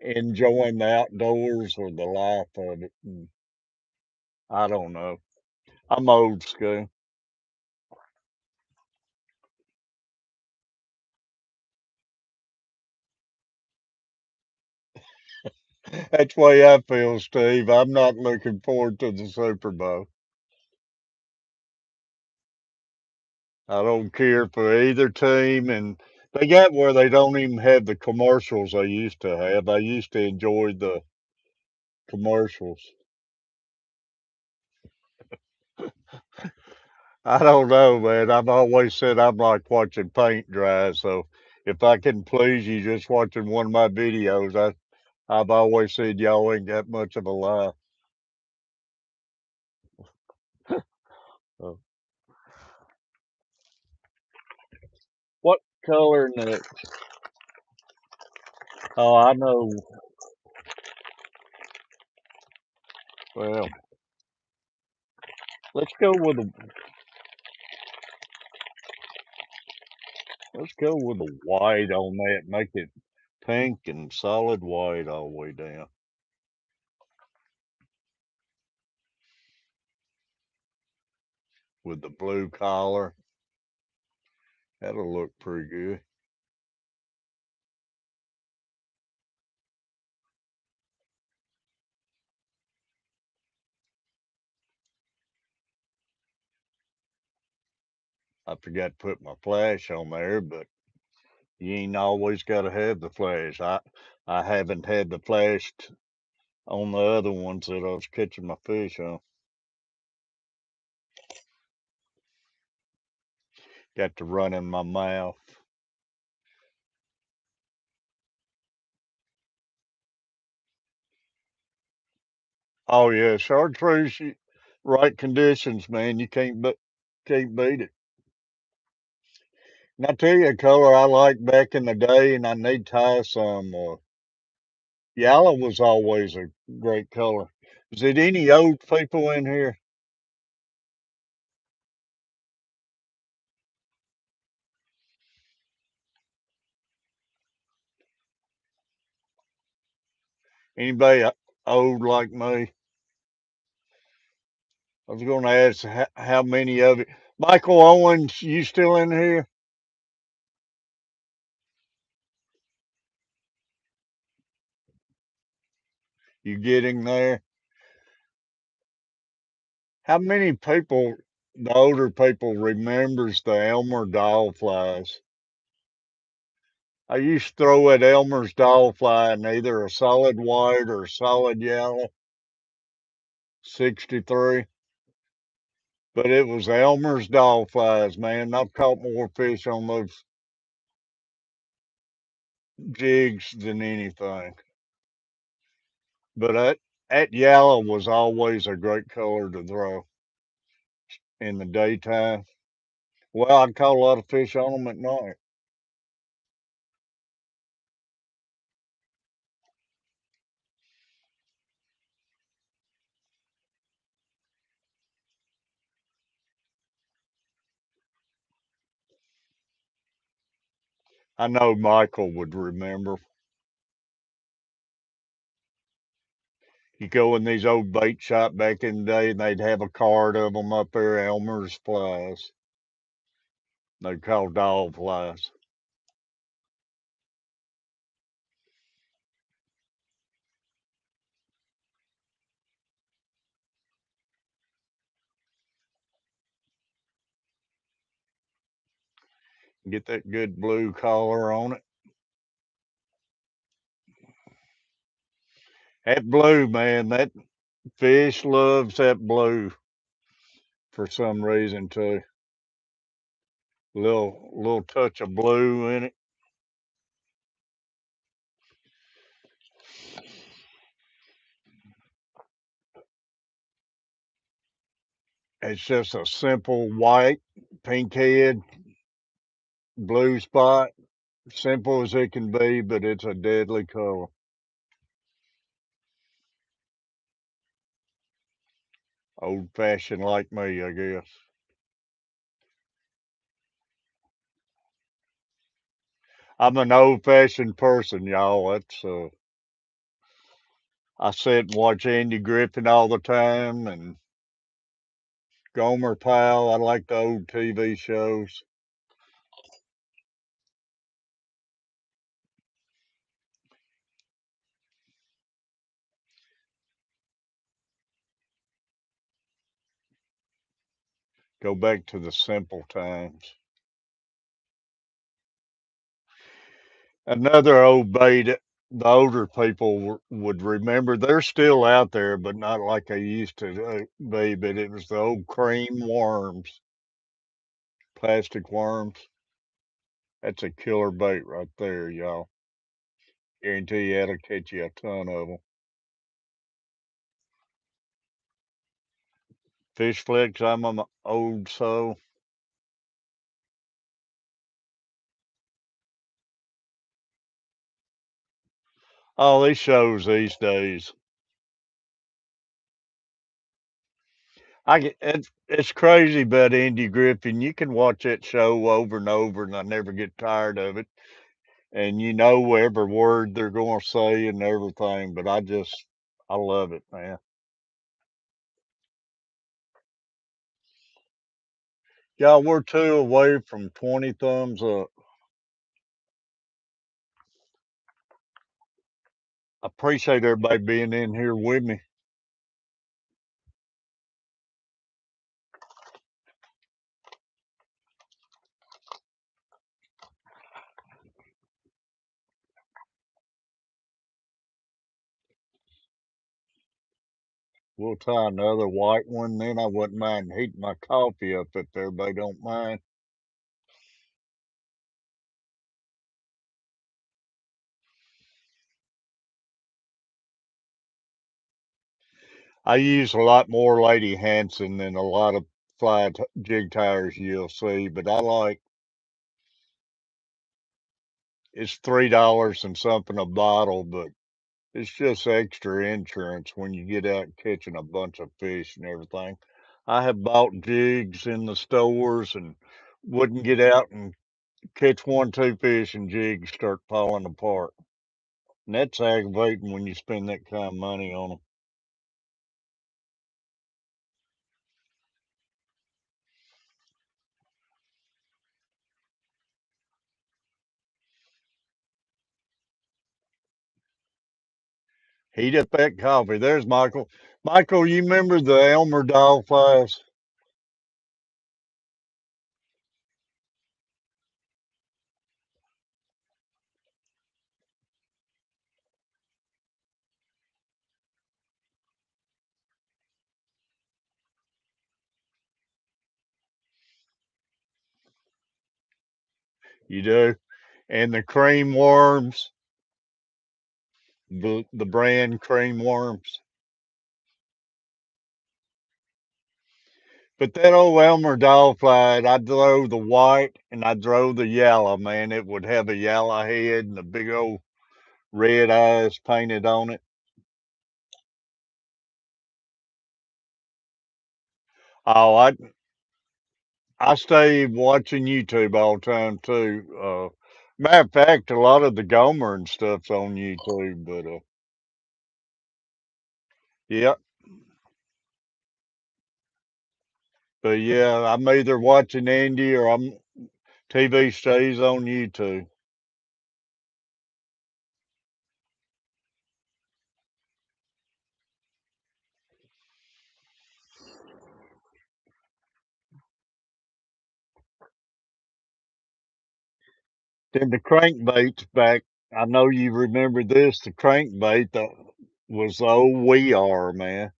enjoying the outdoors or the life of it. And I don't know. I'm old school. That's the way I feel, Steve. I'm not looking forward to the Super Bowl. I don't care for either team, and they got where they don't even have the commercials they used to have. I used to enjoy the commercials. I don't know, man. I've always said I'm like watching paint dry. So if I can please you just watching one of my videos, I've always said y'all ain't got much of a life. So, what color next? Oh, I know. Well, let's go with a let's go with a white on that. Make it Pink and solid white all the way down with the blue collar. That'll look pretty good. I forgot to put my flash on there, but you ain't always got to have the flash. I haven't had the flash on the other ones that I was catching my fish on. Got to run in my mouth. Oh yeah, chartreuse, right conditions, man. You can't beat it. And I tell you a color I liked back in the day, and I need to tie some. Yellow was always a great color. Is it any old people in here? Anybody old like me? I was going to ask how many of it. Michael Owens, you still in here? You getting there? How many people, the older people, remembers the Elmer doll flies? I used to throw at Elmer's doll fly in either a solid white or solid yellow, 63. But it was Elmer's doll flies, man. I've caught more fish on those jigs than anything. But that yellow was always a great color to throw in the daytime. Well, I caught a lot of fish on them at night. I know Michael would remember. You go in these old bait shop back in the day, and they'd have a card of them up there, Elmer's flies. They're called doll flies. Get that good blue collar on it. That blue, man, that fish loves that blue for some reason too. Little touch of blue in it. It's just a simple white, pink head, blue spot. Simple as it can be, but it's a deadly color. Old fashioned like me, I guess. I'm an old fashioned person, y'all. That's I sit and watch Andy Griffin all the time and Gomer Pyle. I like the old TV shows. Go back to the simple times. Another old bait the older people would remember. They're still out there, but not like they used to be. But it was the old cream worms, plastic worms. That's a killer bait right there, y'all. Guarantee you that'll catch you a ton of them. Fish flicks, I'm an old soul. All these shows these days. It's crazy about Andy Griffin. You can watch that show over and over, and I never get tired of it. and you know every word they're gonna say and everything. But I love it, man. Yeah, we're two away from 20 thumbs up. I appreciate everybody being in here with me. We'll try another white one, then I wouldn't mind heating my coffee up if everybody don't mind. I use a lot more Lady Hanson than a lot of jig tires you'll see, but I like it's $3 and something a bottle, but it's just extra insurance when you get out catching a bunch of fish and everything. I have bought jigs in the stores and wouldn't get out and catch one, two fish and jigs start falling apart. And that's aggravating when you spend that kind of money on them. Heat up that coffee. There's Michael. Michael, you remember the Elmer Doll flies? You do. And the cream worms, the brand cream worms. But that old Elmer Doll fly, I'd throw the white and I'd throw the yellow, man. It would have a yellow head and the big old red eyes painted on it. Oh, I stay watching YouTube all the time too. Matter of fact, a lot of the Gomer and stuff's on YouTube, but yeah. But yeah, I'm either watching Andy or I'm TV stays on YouTube. Then the crankbaits back. I know you remember this. The crankbait that was the old we are, man.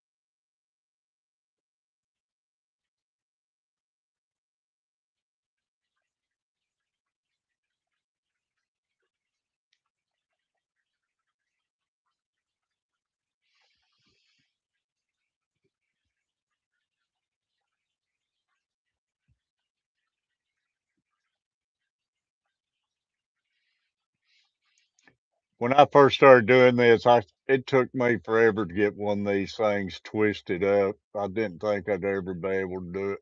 When I first started doing this, I it took me forever to get one of these things twisted up. I didn't think I'd ever be able to do it.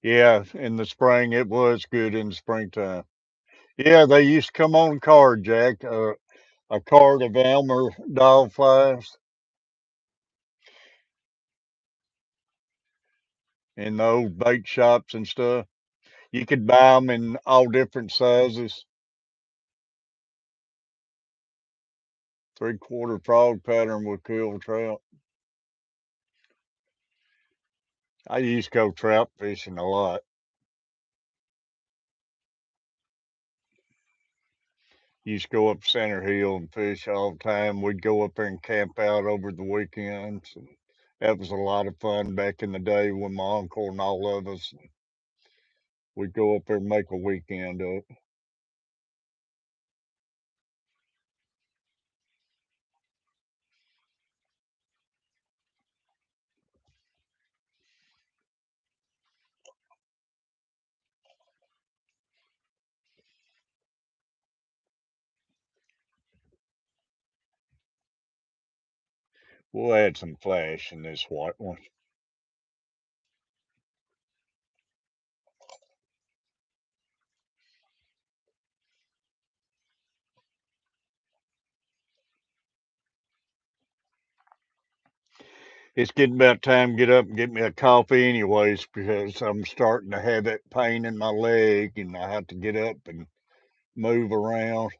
Yeah, in the spring it was good in the springtime. Yeah, they used to come on card, Jack. A card of Elmer dog flies in the old bait shops and stuff. You could buy them in all different sizes. 3/4 frog pattern with kill trout. I used to go trout fishing a lot. Used to go up Center Hill and fish all the time. We'd go up there and camp out over the weekends. And that was a lot of fun back in the day when my uncle and all of us would go up there and make a weekend up. We'll add some flash in this white one. It's getting about time to get up and get me a coffee anyways because I'm starting to have that pain in my leg and I have to get up and move around.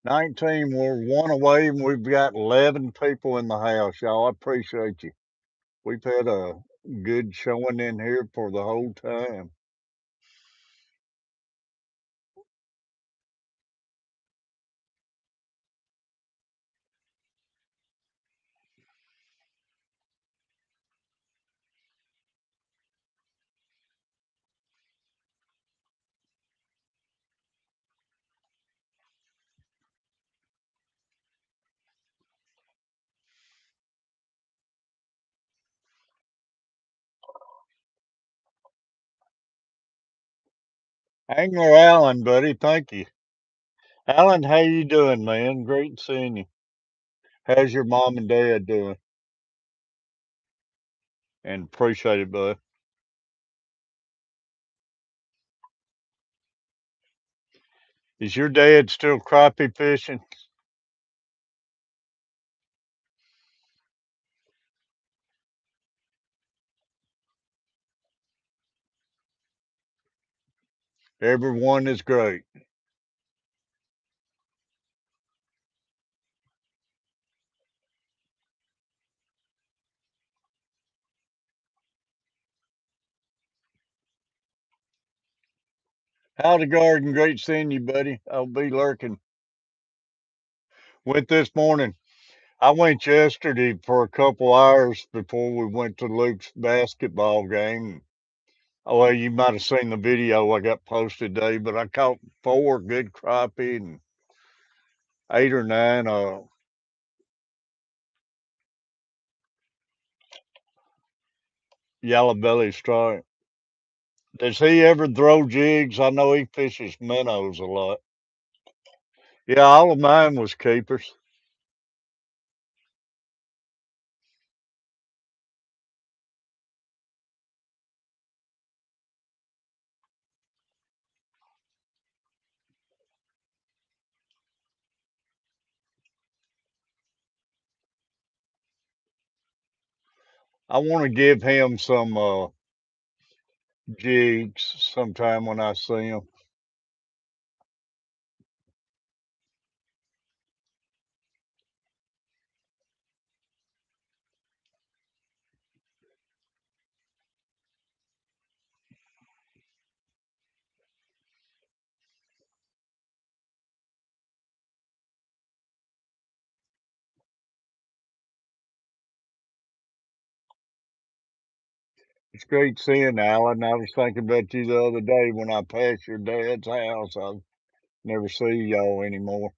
19, we're one away and we've got 11 people in the house, y'all. I appreciate you. We've had a good showing in here for the whole time. Angler Allen, buddy, thank you. Alan, how you doing, man? Great seeing you. How's your mom and dad doing? And appreciate it, bud. Is your dad still crappie fishing? Everyone is great. Howdy, garden. Great seeing you, buddy. I'll be lurking. Went this morning. I went yesterday for a couple hours before we went to Luke's basketball game. Oh, well, you might have seen the video I got posted today, but I caught four good crappie and eight or nine yellow belly stripe. Does he ever throw jigs? I know he fishes minnows a lot. Yeah, all of mine was keepers. I want to give him some jigs sometime when I see him. It's great seeing Alan. I was thinking about you the other day when I passed your dad's house. I never see y'all anymore.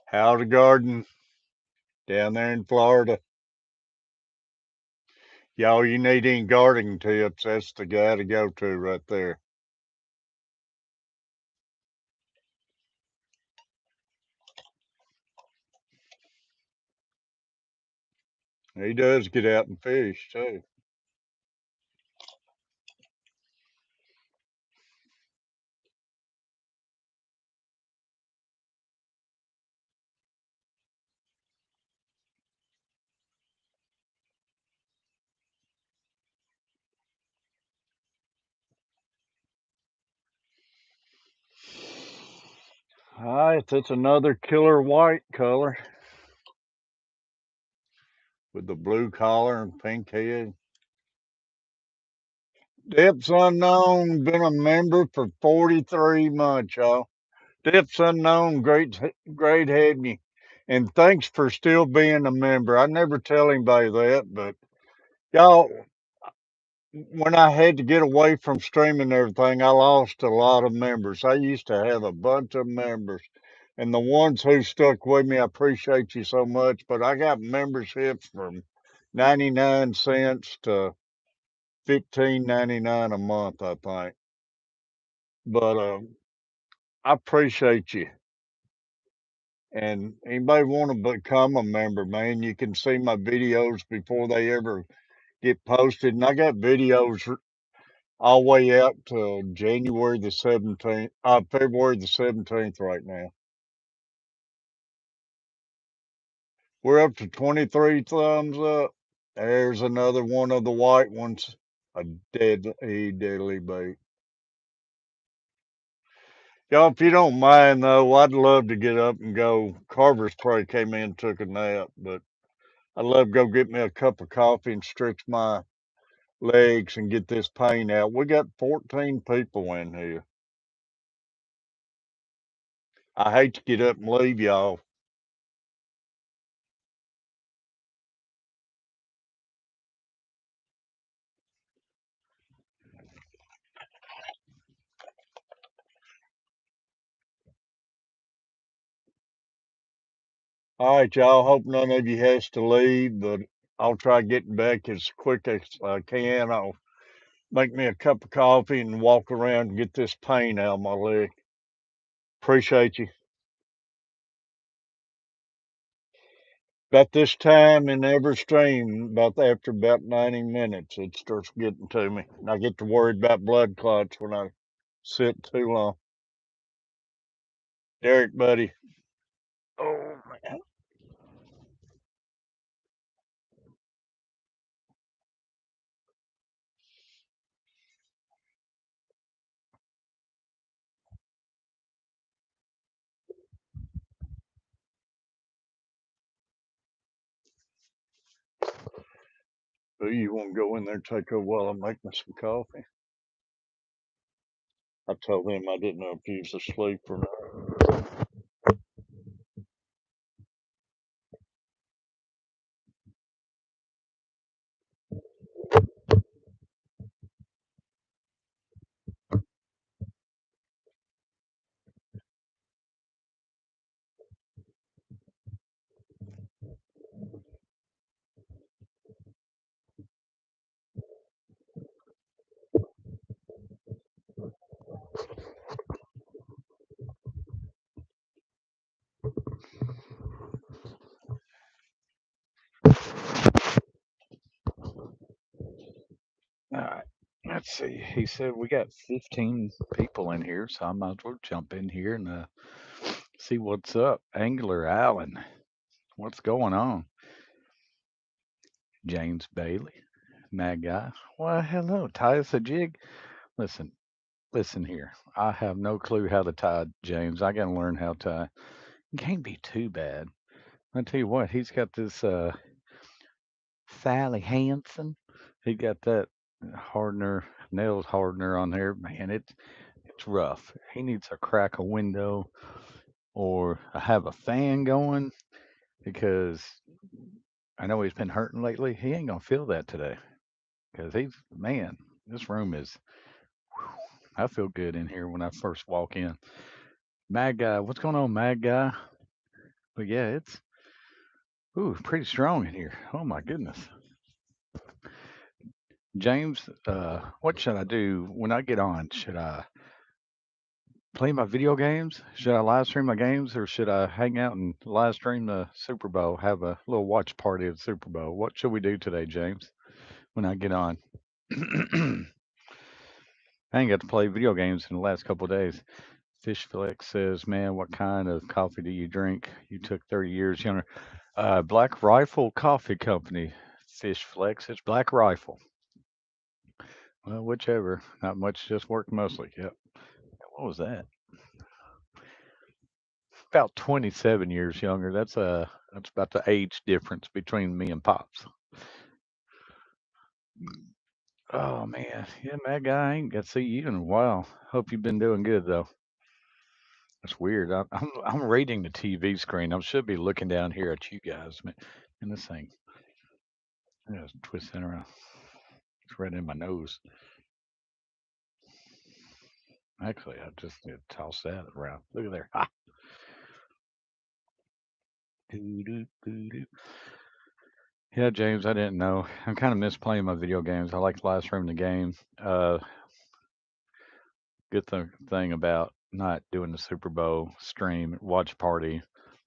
Howdy Garden down there in Florida. Y'all, you need any gardening tips, that's the guy to go to right there. He does get out and fish too. All right, that's another killer white color with the blue collar and pink head. Depths unknown, been a member for 43 months, y'all. Depths unknown, great having you. And thanks for still being a member. I never tell anybody that, but y'all, when I had to get away from streaming and everything, I lost a lot of members. I used to have a bunch of members. And the ones who stuck with me, I appreciate you so much. But I got memberships from 99 cents to 15.99 a month, I think. But I appreciate you. And anybody want to become a member, man, you can see my videos before they ever get posted. And I got videos all the way out to January the 17th, February the 17th right now. We're up to 23 thumbs up. There's another one of the white ones, a deadly bait. Y'all, if you don't mind though, I'd love to get up and go. Carver's probably came in and took a nap, but I'd love to go get me a cup of coffee and stretch my legs and get this pain out. We got 14 people in here. I hate to get up and leave y'all. All right, y'all. Hope none of you has to leave, but I'll try getting back as quick as I can. I'll make me a cup of coffee and walk around and get this pain out of my leg. Appreciate you. About this time in every stream, about after about 90 minutes, it starts getting to me. And I get to worried about blood clots when I sit too long. Derek, buddy. Oh, man. Do you want to go in there and take a while I make me some coffee? I told him I didn't know if he was asleep or not. All right. Let's see. He said we got 15 people in here, so I might as well jump in here and see what's up. Angler Allen, what's going on? James Bailey, Mad Guy. Well, hello. Tie us a jig. Listen, listen here. I have no clue how to tie, James. I got to learn how to tie. It can't be too bad. I tell you what, he's got this Sally Hansen. He got that hardener, nails hardener on there. Man, it's rough. He needs to crack a window or have a fan going because I know he's been hurting lately. He ain't gonna feel that today because he's man. This room is. I feel good in here when I first walk in. Mad guy, what's going on, mad guy? But yeah, it's pretty strong in here. Oh my goodness, James. What should I do when I get on? Should I Play my video games? Should I live stream my games or should I hang out and live stream the Super Bowl? Have a little watch party of the Super Bowl. What should we do today, James? When I get on, I ain't got to play video games in the last couple of days. Fish Flex says, "Man, what kind of coffee do you drink? You took 30 years younger." Black Rifle Coffee Company. Fish Flex. It's Black Rifle. Well, whichever. Not much. Just work mostly. Yep. What was that? About 27 years younger. That's about the age difference between me and Pops. Oh man, yeah, Mad Guy, I ain't got to see you in a while. Hope you've been doing good though. That's weird. I'm reading the TV screen. I should be looking down here at you guys, man. And this thing, it's twisting around. It's right in my nose. Actually, I just need to toss that around. Look at there. Ha. Doo, doo, doo, doo. Yeah, James, I didn't know. I kind of miss playing my video games. I like live streaming the game. Good thing about not doing the Super Bowl stream watch party,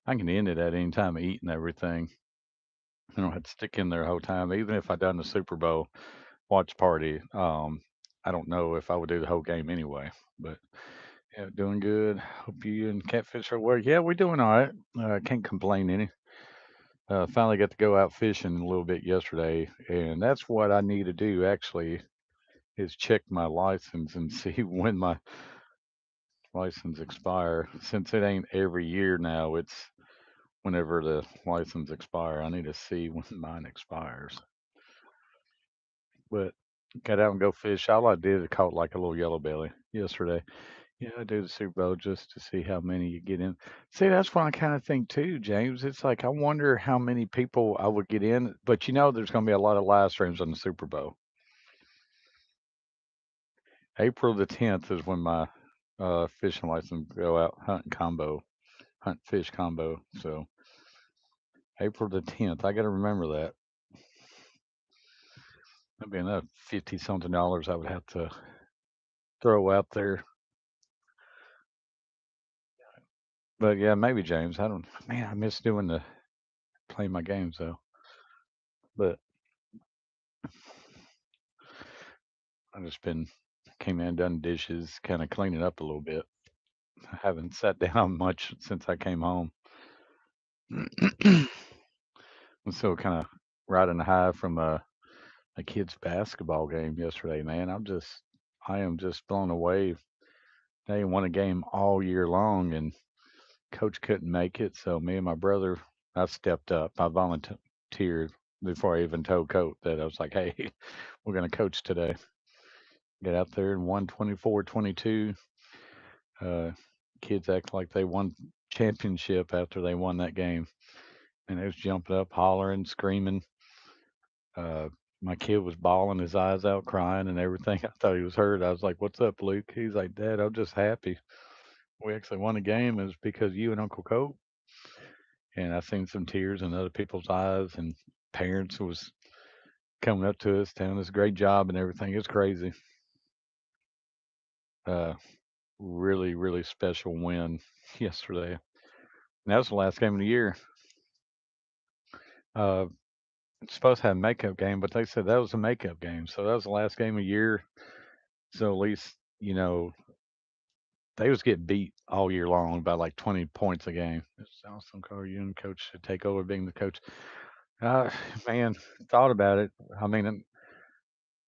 I can end it at any time of eating everything. I don't have to stick in there the whole time. Even if I done the Super Bowl watch party, I don't know if I would do the whole game anyway. But yeah, doing good. Hope you and Catfish are well. Yeah, we're doing all right. Can't complain any. Finally got to go out fishing a little bit yesterday, and that's what I need to do actually is check my license and see when my license expire. Since it ain't every year now, it's whenever the license expire. I need to see when mine expires. But got out and go fish. All I did is caught like a little yellow belly yesterday. Yeah, I do the Super Bowl just to see how many you get in. See, that's what I kind of think too, James. It's like I wonder how many people I would get in, but there's going to be a lot of live streams on the Super Bowl. April the 10th is when my fishing license go out hunt fish combo. So April the 10th, I got to remember that. That'd be another 50 something dollars I would have to throw out there. But yeah, maybe James. I don't. Man, I miss doing the playing my games though. But I just been came in, done dishes, kind of cleaning up a little bit. I haven't sat down much since I came home. I'm still kind of riding the high from a kid's basketball game yesterday. Man, I am just blown away. They won a game all year long, and coach couldn't make it, so me and my brother, I stepped up. I volunteered before I even told coach that I was like, "Hey, we're going to coach today." Get out there and won 24-22. Uh, Kids act like they won championship after they won that game, and they was jumping up, hollering, screaming. Uh, my kid was bawling his eyes out, crying and everything. I thought he was hurt. I was like, "What's up, Luke?" He's like, "Dad, I'm just happy we actually won a game. Is because you and Uncle Colt." And I seen some tears in other people's eyes, and parents was coming up to us telling us great job and everything. It's crazy. Uh, Really, really special win yesterday. And that was the last game of the year. Uh, it's supposed to have a makeup game, but they said that was a makeup game, so that was the last game of the year. So at least they was getting beat all year long by like 20 points a game. It's awesome. Carl, you and coach should take over being the coach. Uh, Man, thought about it. I mean,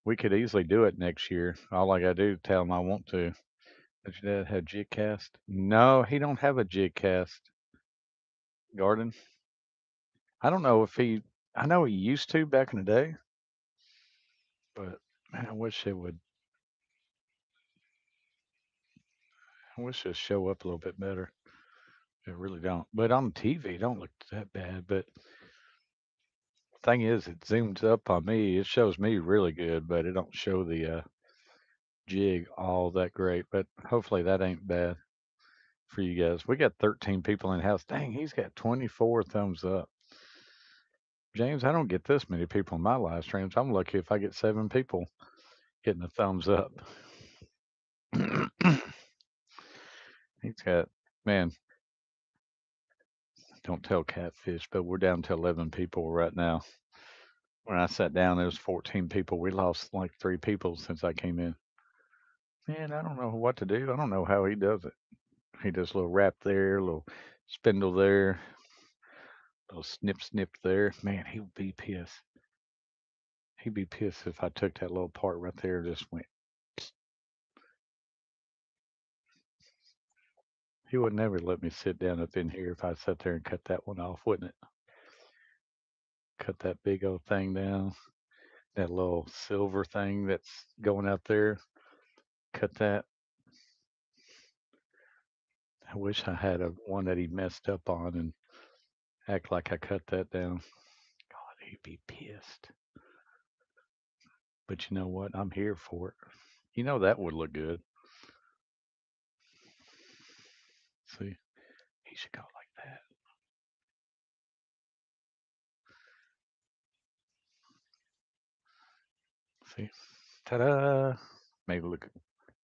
we could easily do it next year. All I gotta do is tell him I want to. Does your dad have jig cast? No, he don't have a jig cast. Garden. I don't know if he. I know he used to back in the day, but man, I wish it would. I wish it'd show up a little bit better. It really don't. But on TV, it don't look that bad. But thing is, it zooms up on me. It shows me really good, but it don't show the jig all that great. But hopefully that ain't bad for you guys. We got 13 people in the house. Dang, he's got 24 thumbs up. James, I don't get this many people in my live streams. I'm lucky if I get 7 people hitting a thumbs up. He's got, man, don't tell Catfish, but we're down to 11 people right now. When I sat down, there was 14 people. We lost like 3 people since I came in. Man, I don't know what to do. I don't know how he does it. He does a little wrap there, a little spindle there, a little snip there. Man, he would be pissed. He'd be pissed if I took that little part right there and just went. He would never let me sit down up in here if I sat there and cut that one off, wouldn't it? Cut that big old thing down, that little silver thing that's going out there. Cut that. I wish I had a one that he messed up on and act like I cut that down. God, he'd be pissed. But you know what? I'm here for it. You know that would look good. See, he should go like that. See, ta-da! Maybe look.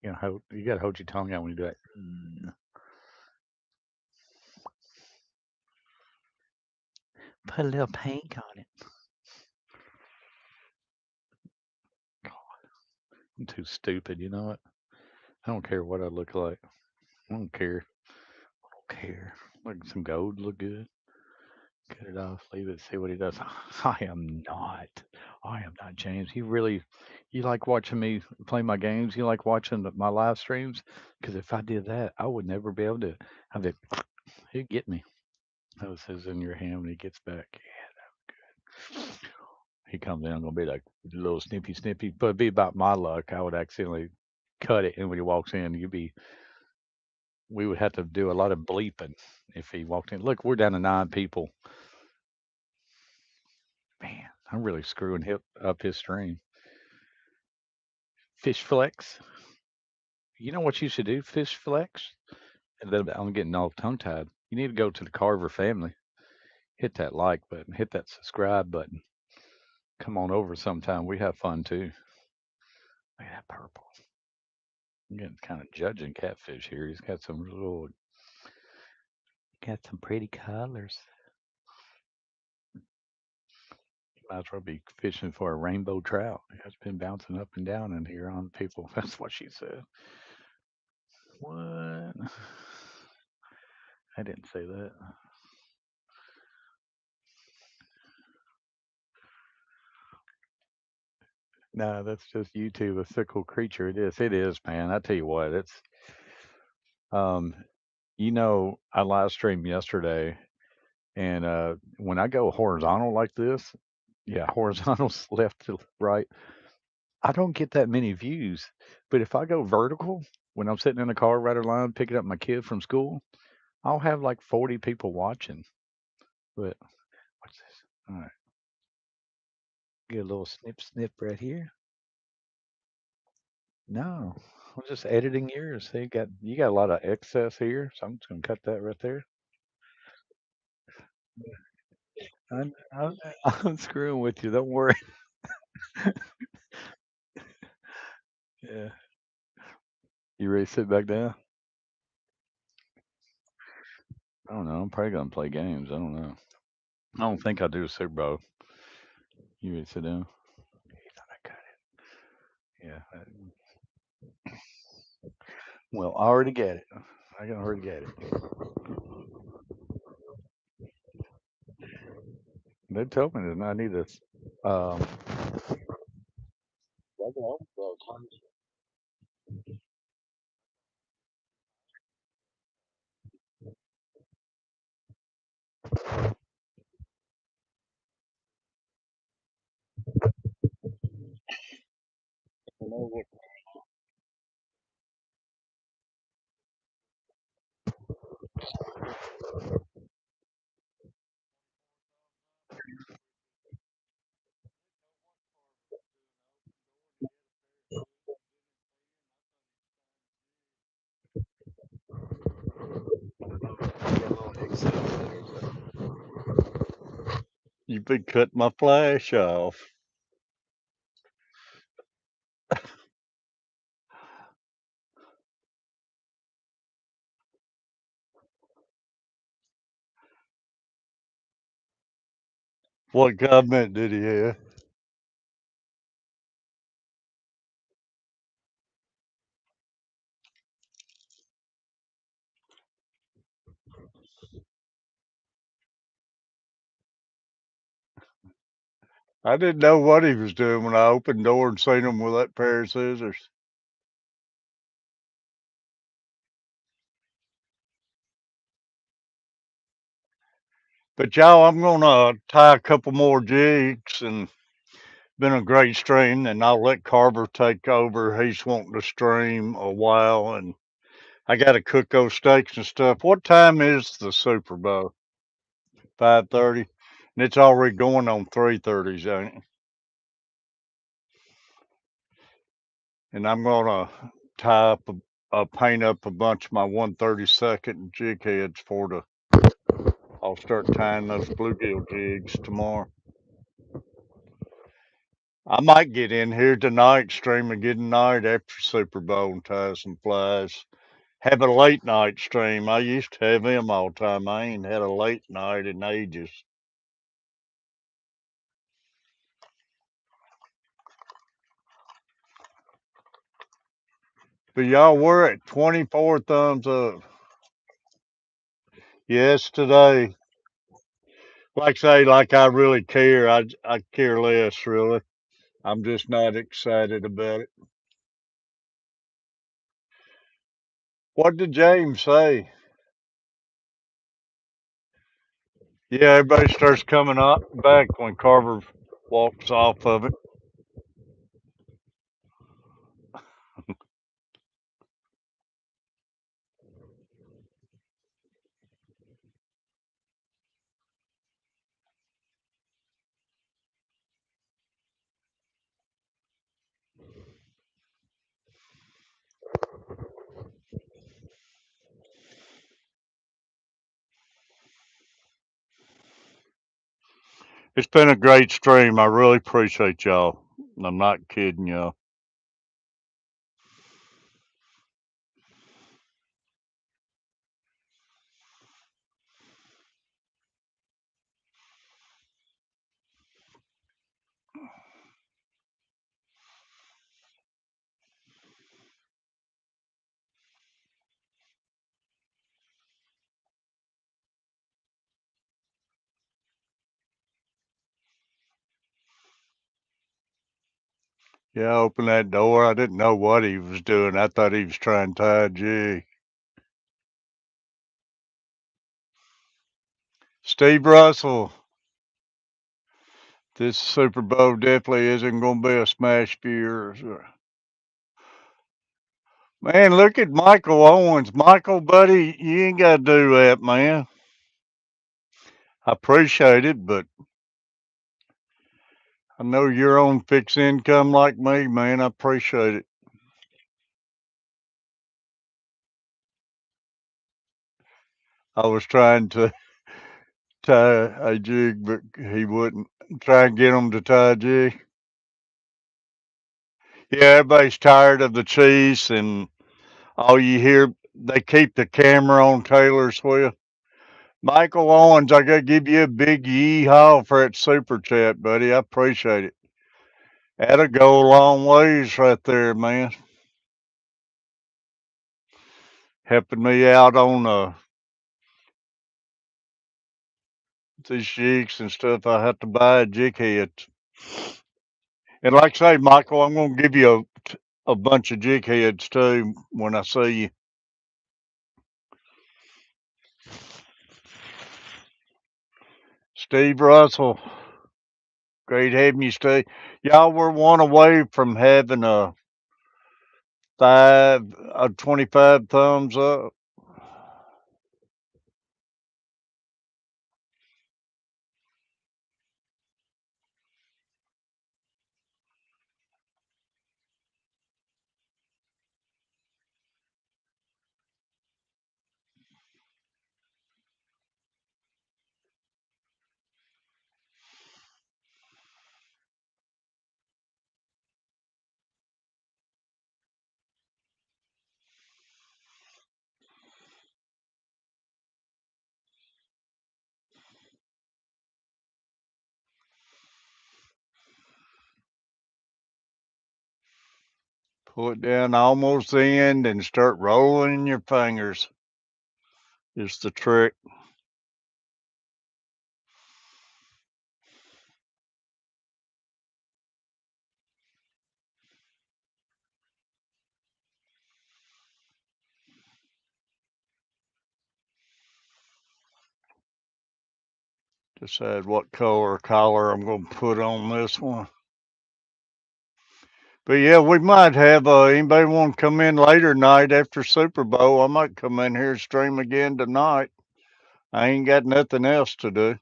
You know how you gotta hold your tongue out when you do that. Put a little pink on it. I'm too stupid. You know what? I don't care what I look like. I don't care. I don't care. Look, some gold look good. Cut it off. Leave it. See what he does. I am not. I am not James. You like watching me play my games? You like watching my live streams? Because if I did that, I would never be able to. I'd be, he'd get me. Oh, it says in your hand when he gets back. Yeah, he comes in, I'm gonna be like a little snippy, but it'd be about my luck. I would accidentally cut it, and when he walks in, we would have to do a lot of bleeping if he walked in. Look, we're down to 9 people. Man, I'm really screwing up his stream. Fish flex. You know what you should do? Fish flex. And then I'm getting all tongue tied. You need to go to the Carver family. Hit that like button. Hit that subscribe button. Come on over sometime. We have fun too. Look at that purple. I'm getting kind of judging Catfish here. He's got some pretty colors. You might as well be fishing for a rainbow trout. It's been bouncing up and down in here on people. That's what she said. What? I didn't say that. No, that's just YouTube, a fickle creature. It is. It is, man. I tell you what, it's um I live streamed yesterday and when I go horizontal like this, yeah, horizontal left to right, I don't get that many views. But if I go vertical, when I'm sitting in the car right line picking up my kid from school, I'll have like 40 people watching. But what's this? All right, get a little snip right here. No, I'm just editing yours. So you got a lot of excess here, so I'm just gonna cut that right there. I'm, I'm screwing with you. Don't worry. Yeah. You ready to sit back down? I don't know. I'm probably gonna play games. I don't know. I don't think I'll do a Super Bowl. You ready to sit down? He's not gonna cut it. Yeah. Well, I already get it. I can already get it. They told me that I need to. Um, You've been cutting my flash off. What comment did he have? I didn't know what he was doing when I opened the door and seen him with that pair of scissors. But y'all, I'm gonna tie a couple more jigs and been a great stream, and I'll let Carver take over. He's wanting to stream a while, and I got to cook those steaks and stuff. What time is the Super Bowl? 5:30, and it's already going on 3:30s, ain't it? And I'm gonna tie up paint up a bunch of my 132nd jig heads for the. I'll start tying those bluegill jigs tomorrow. I might get in here tonight, stream again tonight after Super Bowl and tie some flies. Have a late night stream. I used to have them all the time. I ain't had a late night in ages. But y'all, we're at 24 thumbs up. Yes, today. Like say, like I really care. I care less, really. I'm just not excited about it. What did James say? Yeah, everybody starts coming up back when Carver walks off of it. It's been a great stream. I really appreciate y'all. I'm not kidding y'all. Yeah, I opened that door. I didn't know what he was doing. I thought he was trying to tie a jig. Steve Russell, this Super Bowl definitely isn't going to be a smash for yours. Man, look at Michael Owens. Michael, buddy, you ain't got to do that, man. I appreciate it, but I know you're on fixed income like me, man. I appreciate it. I was trying to tie a jig, but he wouldn't. Try and get him to tie a jig. Yeah, everybody's tired of the cheese, and all you hear, they keep the camera on Taylor's wheel. Michael Owens, I got to give you a big yee-haw for that super chat, buddy. I appreciate it. That'll go a long ways right there, man. Helping me out on these jigs and stuff. I have to buy a jig head. And like I say, Michael, I'm going to give you a bunch of jig heads too when I see you. Steve Russell, great having you, Steve. Y'all were one away from having a 25 thumbs up. Pull it down almost in and start rolling your fingers is the trick. Decide what collar I'm going to put on this one. But yeah, we might have anybody want to come in later tonight after Super Bowl. I might come in here and stream again tonight. I ain't got nothing else to do.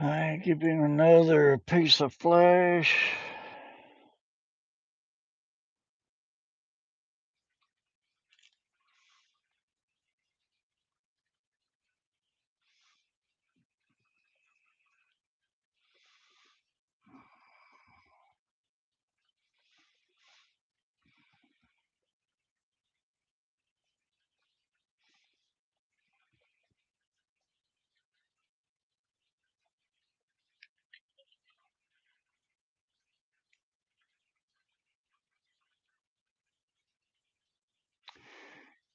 I give him another piece of flesh.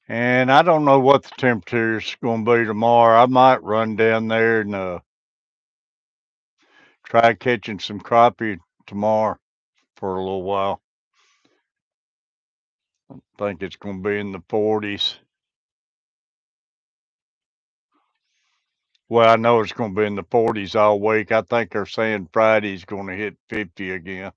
And I don't know what the temperature is going to be tomorrow. I might run down there and try catching some crappie tomorrow for a little while. I think it's going to be in the 40s. Well, I know it's going to be in the 40s all week. I think they're saying Friday's going to hit 50 again.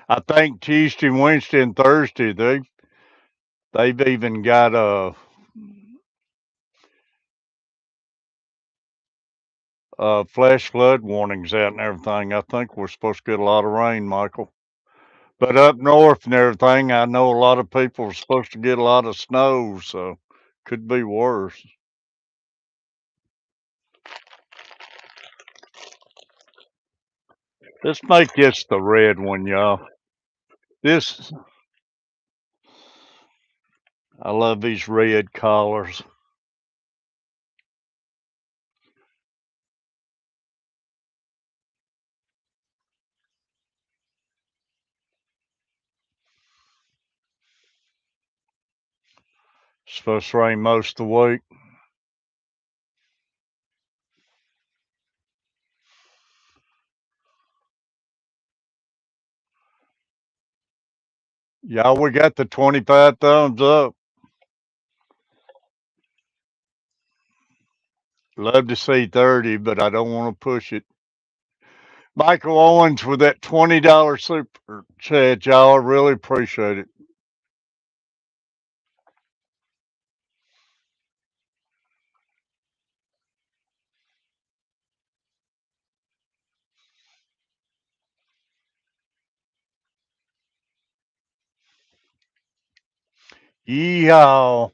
I think Tuesday, Wednesday, and Thursday they've even got flash flood warnings out and everything. I think we're supposed to get a lot of rain, Michael. But up north and everything, I know a lot of people are supposed to get a lot of snow, so could be worse. Let's make this the red one, y'all. This I love these red collars. Supposed to rain most of the week. Y'all, we got the 25 thumbs up. Love to see 30, but I don't want to push it. Michael Owens with that $20 super chat, y'all. I really appreciate it. Yeehaw.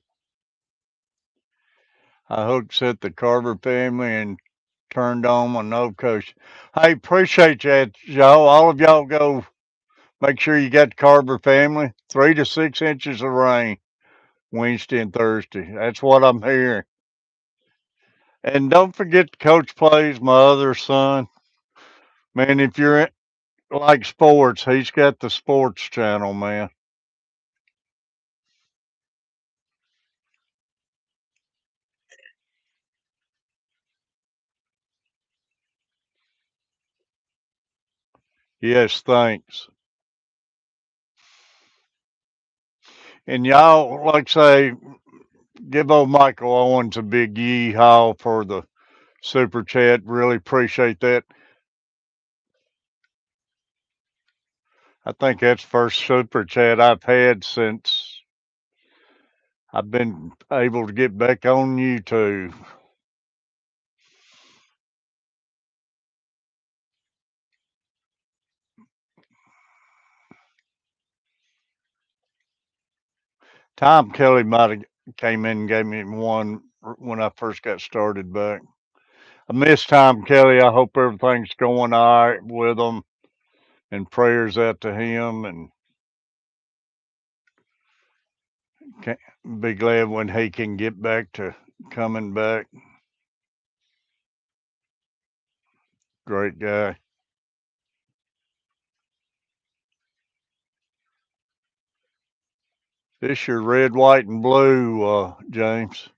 I hooked at the Carver family and turned on my no coach. Hey, appreciate that, y'all. All of y'all go make sure you got the Carver family. 3 to 6 inches of rain Wednesday and Thursday. That's what I'm hearing. And don't forget the coach plays my other son. Man, if you're like sports, he's got the sports channel, man. Yes, thanks. And y'all, like say, give old Michael Owens a big yee-haw for the super chat. Really appreciate that. I think that's the first super chat I've had since I've been able to get back on YouTube. Tom Kelly might have came in and gave me one when I first got started back. I miss Tom Kelly. I hope everything's going all right with him, and prayers out to him. And can be glad when he can get back to coming back. Great guy. This your red, white, and blue, James.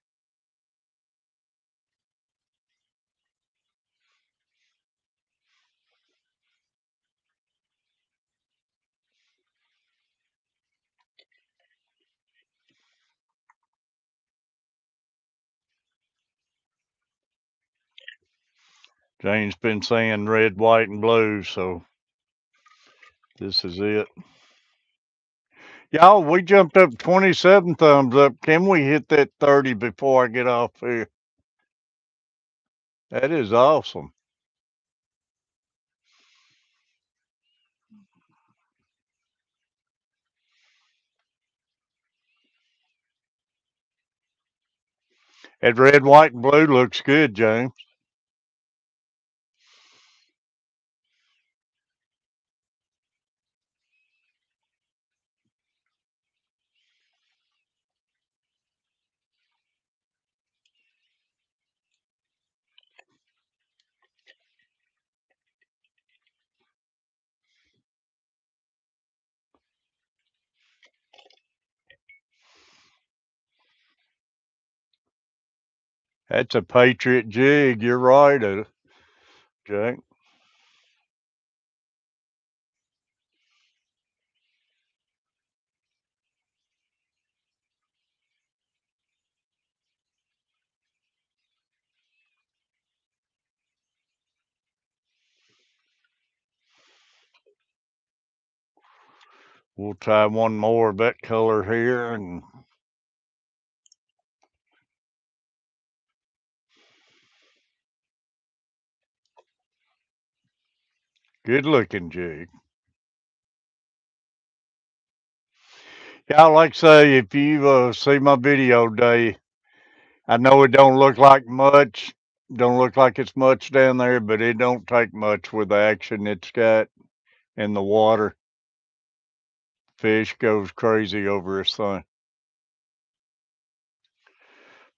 James been saying red, white, and blue, so this is it. Y'all, we jumped up 27 thumbs up. Can we hit that 30 before I get off here? That is awesome. That red, white, and blue looks good, James. That's a Patriot jig. You're right, Jack. We'll try one more of that color here, and good looking jig. Yeah, I like to say, if you see my video today, I know it don't look like much, don't look like it's much down there, but it don't take much with the action it's got in the water. Fish goes crazy over this thing.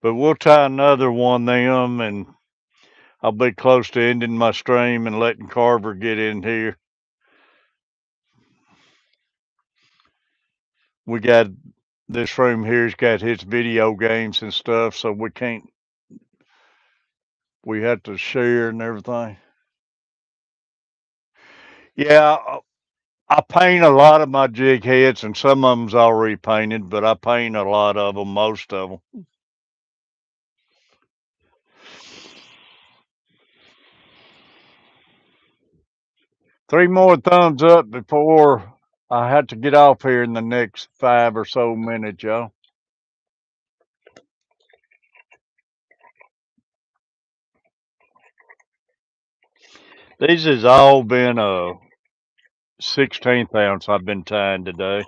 But we'll try another one them, and I'll be close to ending my stream and letting Carver get in here. We got this room here's got his video games and stuff, so we can't. We have to share and everything. Yeah, I paint a lot of my jig heads, and some of them's already painted, but I paint a lot of them, most of them. 3 more thumbs up before I have to get off here in the next 5 or so minutes, y'all. These has all been a 16th ounce I've been tying today.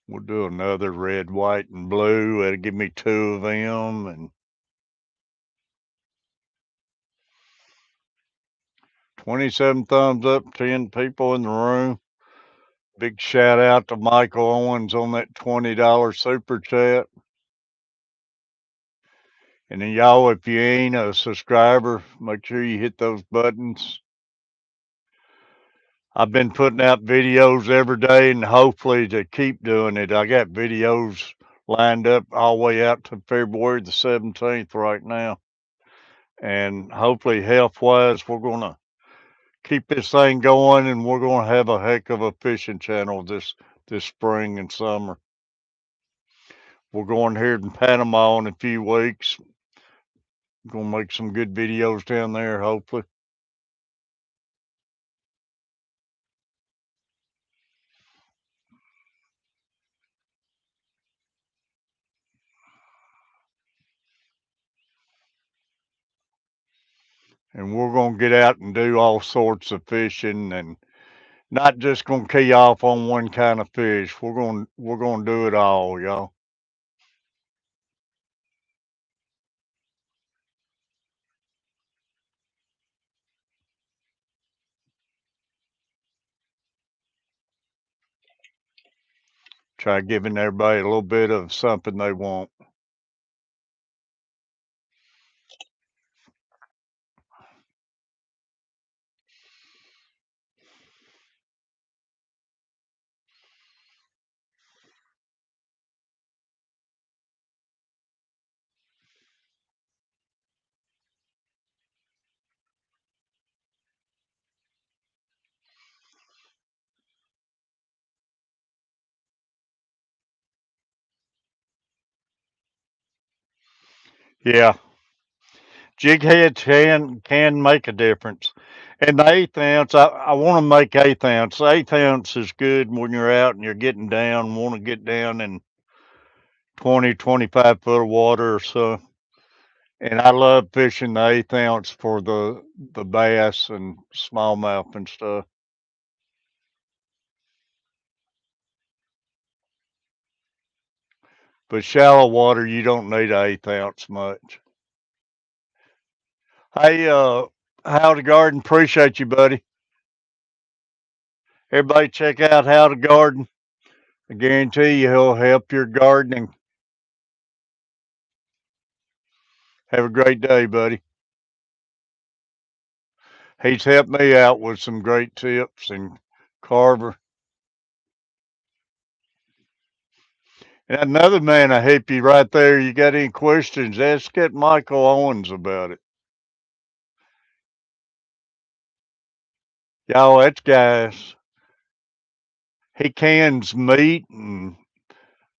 We'll do another red, white, and blue. That'll give me two of them. And 27 thumbs up, 10 people in the room. Big shout out to Michael Owens on that $20 super chat. And then y'all, if you ain't a subscriber, make sure you hit those buttons. I've been putting out videos every day, and hopefully to keep doing it. I got videos lined up all the way out to February the 17th right now. And hopefully health wise, we're going to keep this thing going, and we're going to have a heck of a fishing channel this spring and summer. We're going here in Panama in a few weeks. Gonna make some good videos down there, hopefully. and we're gonna get out and do all sorts of fishing, and not just gonna key off on one kind of fish. We're gonna do it all, y'all. Try giving everybody a little bit of something they want. Yeah, jig heads can make a difference. And the eighth ounce, I want to make eighth ounce. Eighth ounce is good when you're out and you're getting down, want to get down in 20, 25 foot of water or so. And I love fishing the eighth ounce for the bass and smallmouth and stuff. But shallow water, you don't need an eighth ounce much. Hey, How to Garden, appreciate you, buddy. Everybody check out How to Garden. I guarantee you he'll help your gardening. Have a great day, buddy. He's helped me out with some great tips, and Carver. And another man I help you right there. You got any questions, ask at Michael Owens about it. Y'all, that's guys. He cans meat and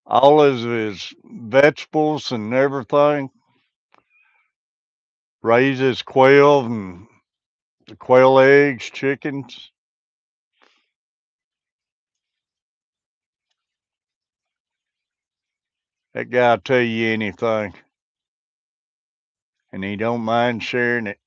all of his vegetables and everything. Raises quail and the quail eggs, chickens. That guy'll tell you anything, and he don't mind sharing it.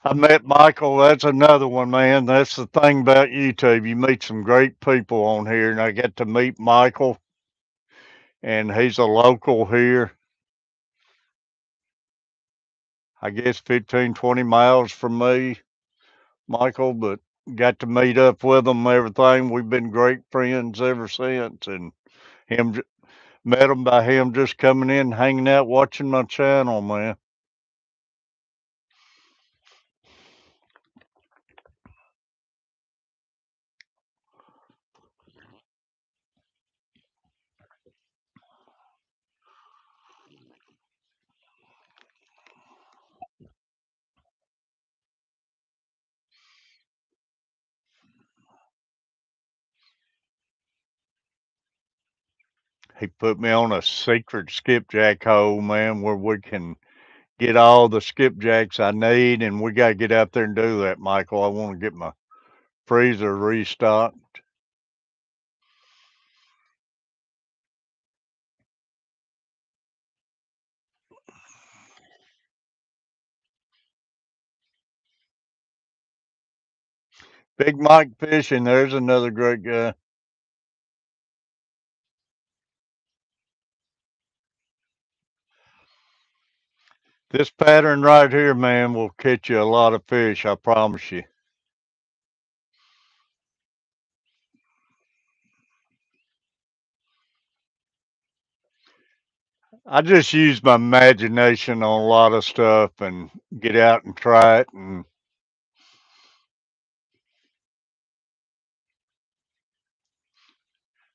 I met Michael. That's another one, man. That's the thing about YouTube. You meet some great people on here, and I get to meet Michael, and he's a local here. I guess 15, 20 miles from me, Michael, but got to meet up with him, everything. We've been great friends ever since, and him met him by him just coming in, hanging out, watching my channel, man. He put me on a secret skipjack hole, man, where we can get all the skipjacks I need, and we got to get out there and do that, Michael. I want to get my freezer restocked. Big Mike Fishing, there's another great guy. This pattern right here, man, will catch you a lot of fish, I promise you. I just use my imagination on a lot of stuff and get out and try it. And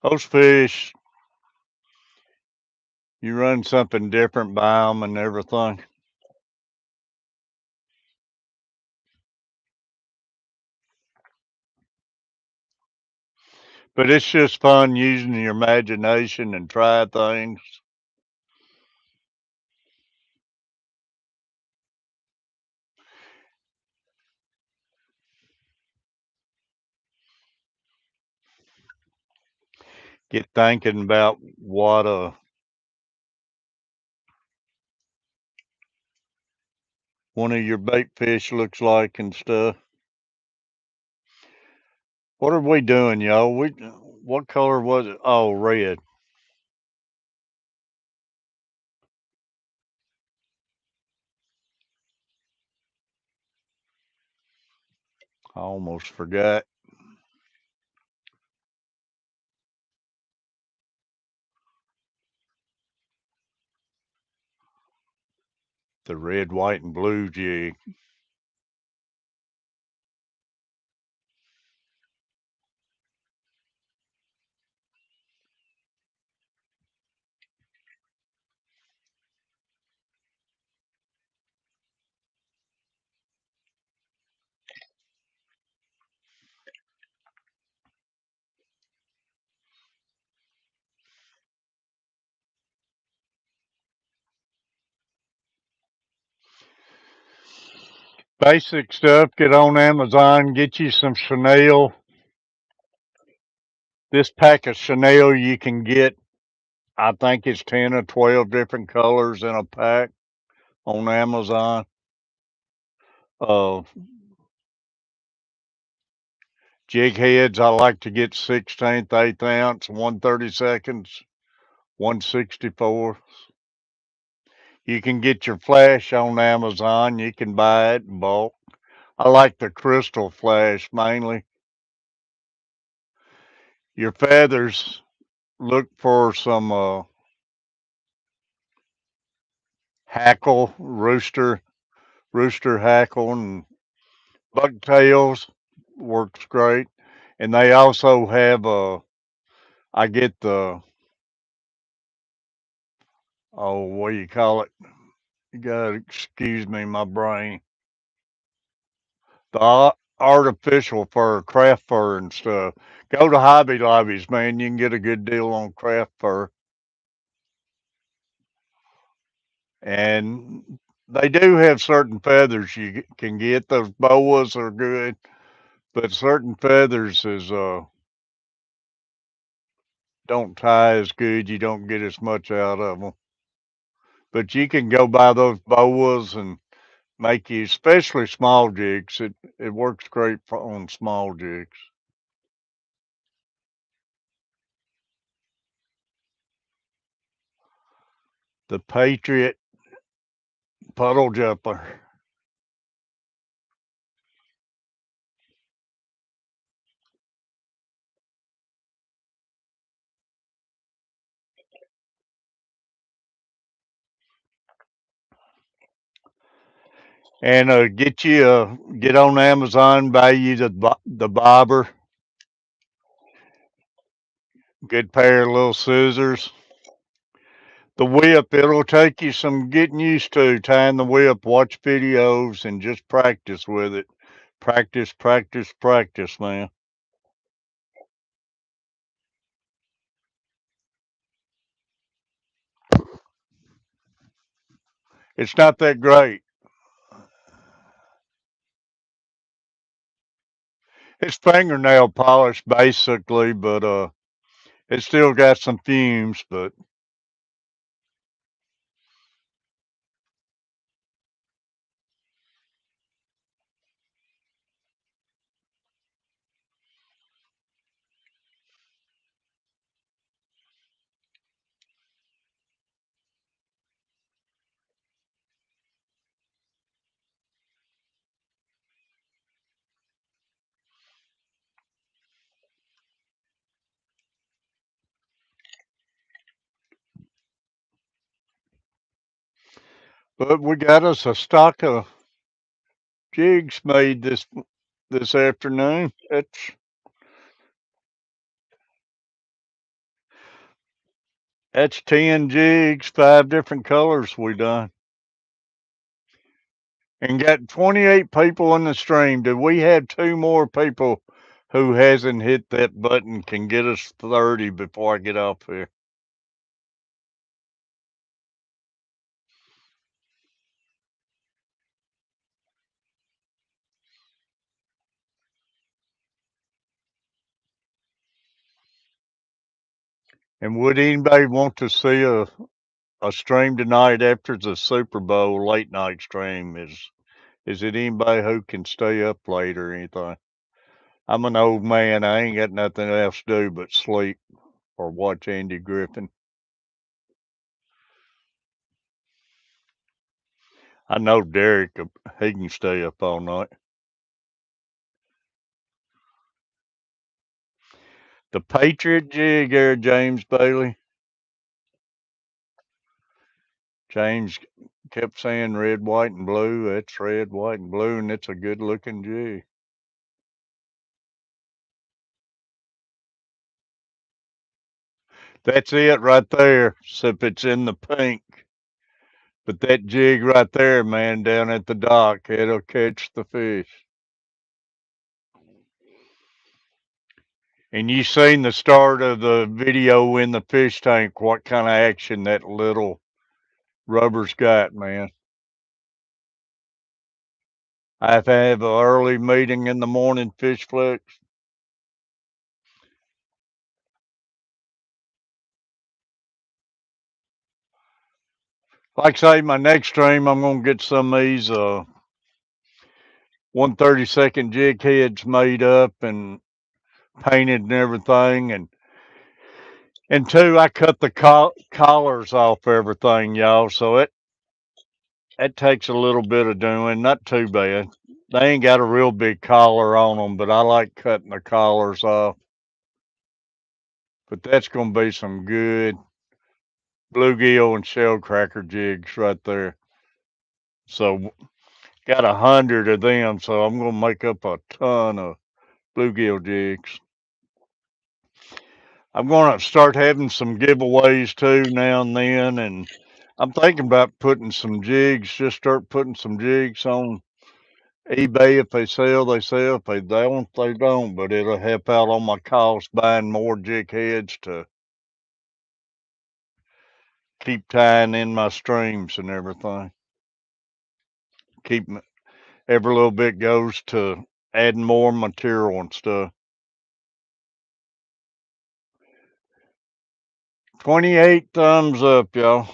those fish, you run something different by them and everything. But it's just fun using your imagination and try things. get thinking about what one of your bait fish looks like and stuff. What are we doing, y'all? What color was it? Oh, red. I almost forgot. The red, white, and blue jig. Basic stuff. Get on Amazon. Get you some chenille. This pack of chenille you can get. I think it's 10 or 12 different colors in a pack on Amazon. Uh, Jig heads, I like to get 16th, 8th ounce, 1/32, 1/64. You can get your flash on Amazon. You can buy it in bulk. I like the crystal flash mainly. Your feathers, look for some hackle, rooster hackle, and bucktails works great. And they also have I get the, oh, what do you call it? You gotta excuse me, my brain. The artificial fur, craft fur and stuff. Go to Hobby Lobbies, man. You can get a good deal on craft fur. And they do have certain feathers you can get. Those boas are good, but certain feathers is don't tie as good. You don't get as much out of them. But you can go buy those boas and make you, especially small jigs. It works great on small jigs. The Patriot puddle jumper. And get on Amazon, buy you the bobber, good pair of little scissors. The whip, it'll take you some getting used to tying the whip. Watch videos and just practice with it. Practice, practice, practice, man. It's not that great. It's fingernail polish basically, but it's still got some fumes. But we got us a stock of jigs made this afternoon. That's 10 jigs, 5 different colors we done. And got 28 people in the stream. Do we have 2 more people who hasn't hit that button can get us 30 before I get off here? And would anybody want to see a stream tonight after the Super Bowl late night stream? Is it anybody who can stay up late or anything? I'm an old man. I ain't got nothing else to do but sleep or watch Andy Griffin. I know Derek, he can stay up all night. The Patriot jig there, James Bailey. James kept saying red, white, and blue. It's red, white, and blue, and it's a good looking jig. That's it right there, except it's in the pink. But that jig right there, man, down at the dock, it'll catch the fish. And you seen the start of the video in the fish tank, what kind of action that little rubber's got, man. I have to have an early meeting in the morning, fish flex. Like I say, my next stream, I'm gonna get some of these 1/32 jig heads made up and painted and everything, and two, I cut the collars off everything, y'all. So it takes a little bit of doing, not too bad. They ain't got a real big collar on them, but I like cutting the collars off. But that's gonna be some good bluegill and shell cracker jigs right there. So got 100 of them, so I'm gonna make up a ton of bluegill jigs. I'm gonna start having some giveaways too now and then, and I'm thinking about putting some jigs. Just start putting some jigs on eBay. If they sell, they sell. If they don't, they don't. But it'll help out on my cost buying more jig heads to keep tying in my streams and everything. Keep every little bit goes to adding more material and stuff. 28 thumbs up, y'all.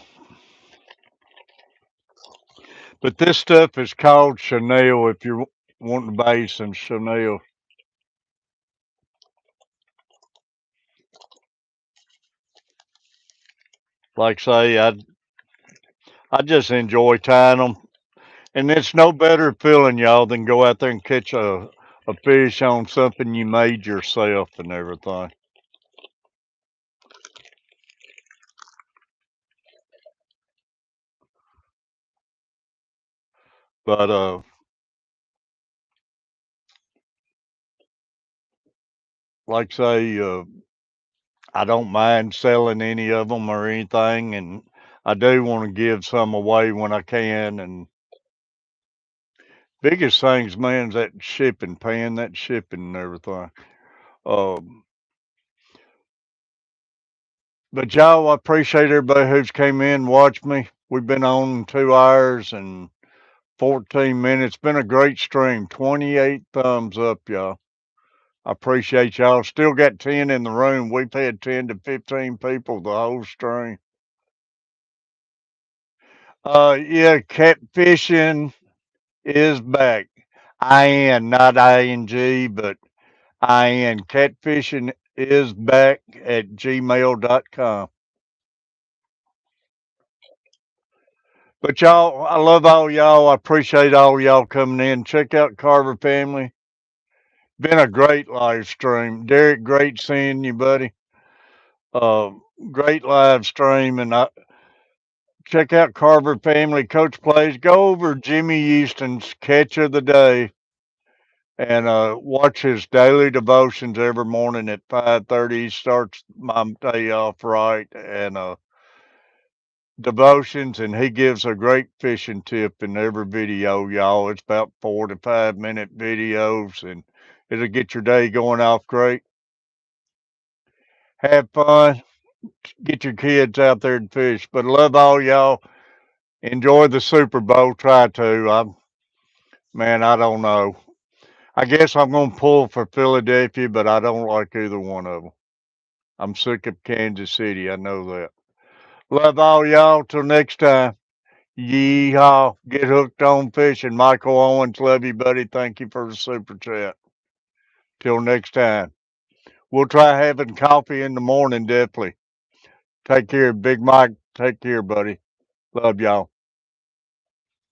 But this stuff is called Chanel if you're wanting to buy some Chanel. Like say, I just enjoy tying them. And it's no better feeling, y'all, than go out there and catch a fish on something you made yourself and everything. But like say, I don't mind selling any of them or anything, and I do want to give some away when I can. And biggest things, man, is that shipping, paying that shipping and everything. Um, but y'all, I appreciate everybody who's came in and watched me. We've been on 2 hours and 14 minutes. Been a great stream. 28 thumbs up, y'all. I appreciate y'all. Still got 10 in the room. We've had 10 to 15 people the whole stream. Yeah, catfishing is back. IN, not ING, but IN. Catfishing is back at gmail.com. But y'all, I love all y'all. I appreciate all y'all coming in. Check out Carver Family. Been a great live stream. Derek, great seeing you, buddy. Uh, Great live stream. And check out Carver Family. Coach Plays. Go over Jimmy Houston's Catch of the Day and watch his daily devotions every morning at 5:30. He starts my day off right and devotions, and he gives a great fishing tip in every video, y'all. It's about 4 to 5 minute videos, and it'll get your day going off great. Have fun. Get your kids out there and fish. But love all y'all. Enjoy the Super Bowl. Try to. Man, I don't know. I guess I'm gonna pull for Philadelphia, but I don't like either one of them. I'm sick of Kansas City. I know that. Love all y'all. Till next time. Yeehaw. Get hooked on fishing. Michael Owens, love you, buddy. Thank you for the super chat. Till next time. We'll try having coffee in the morning, definitely. Take care, Big Mike. Take care, buddy. Love y'all.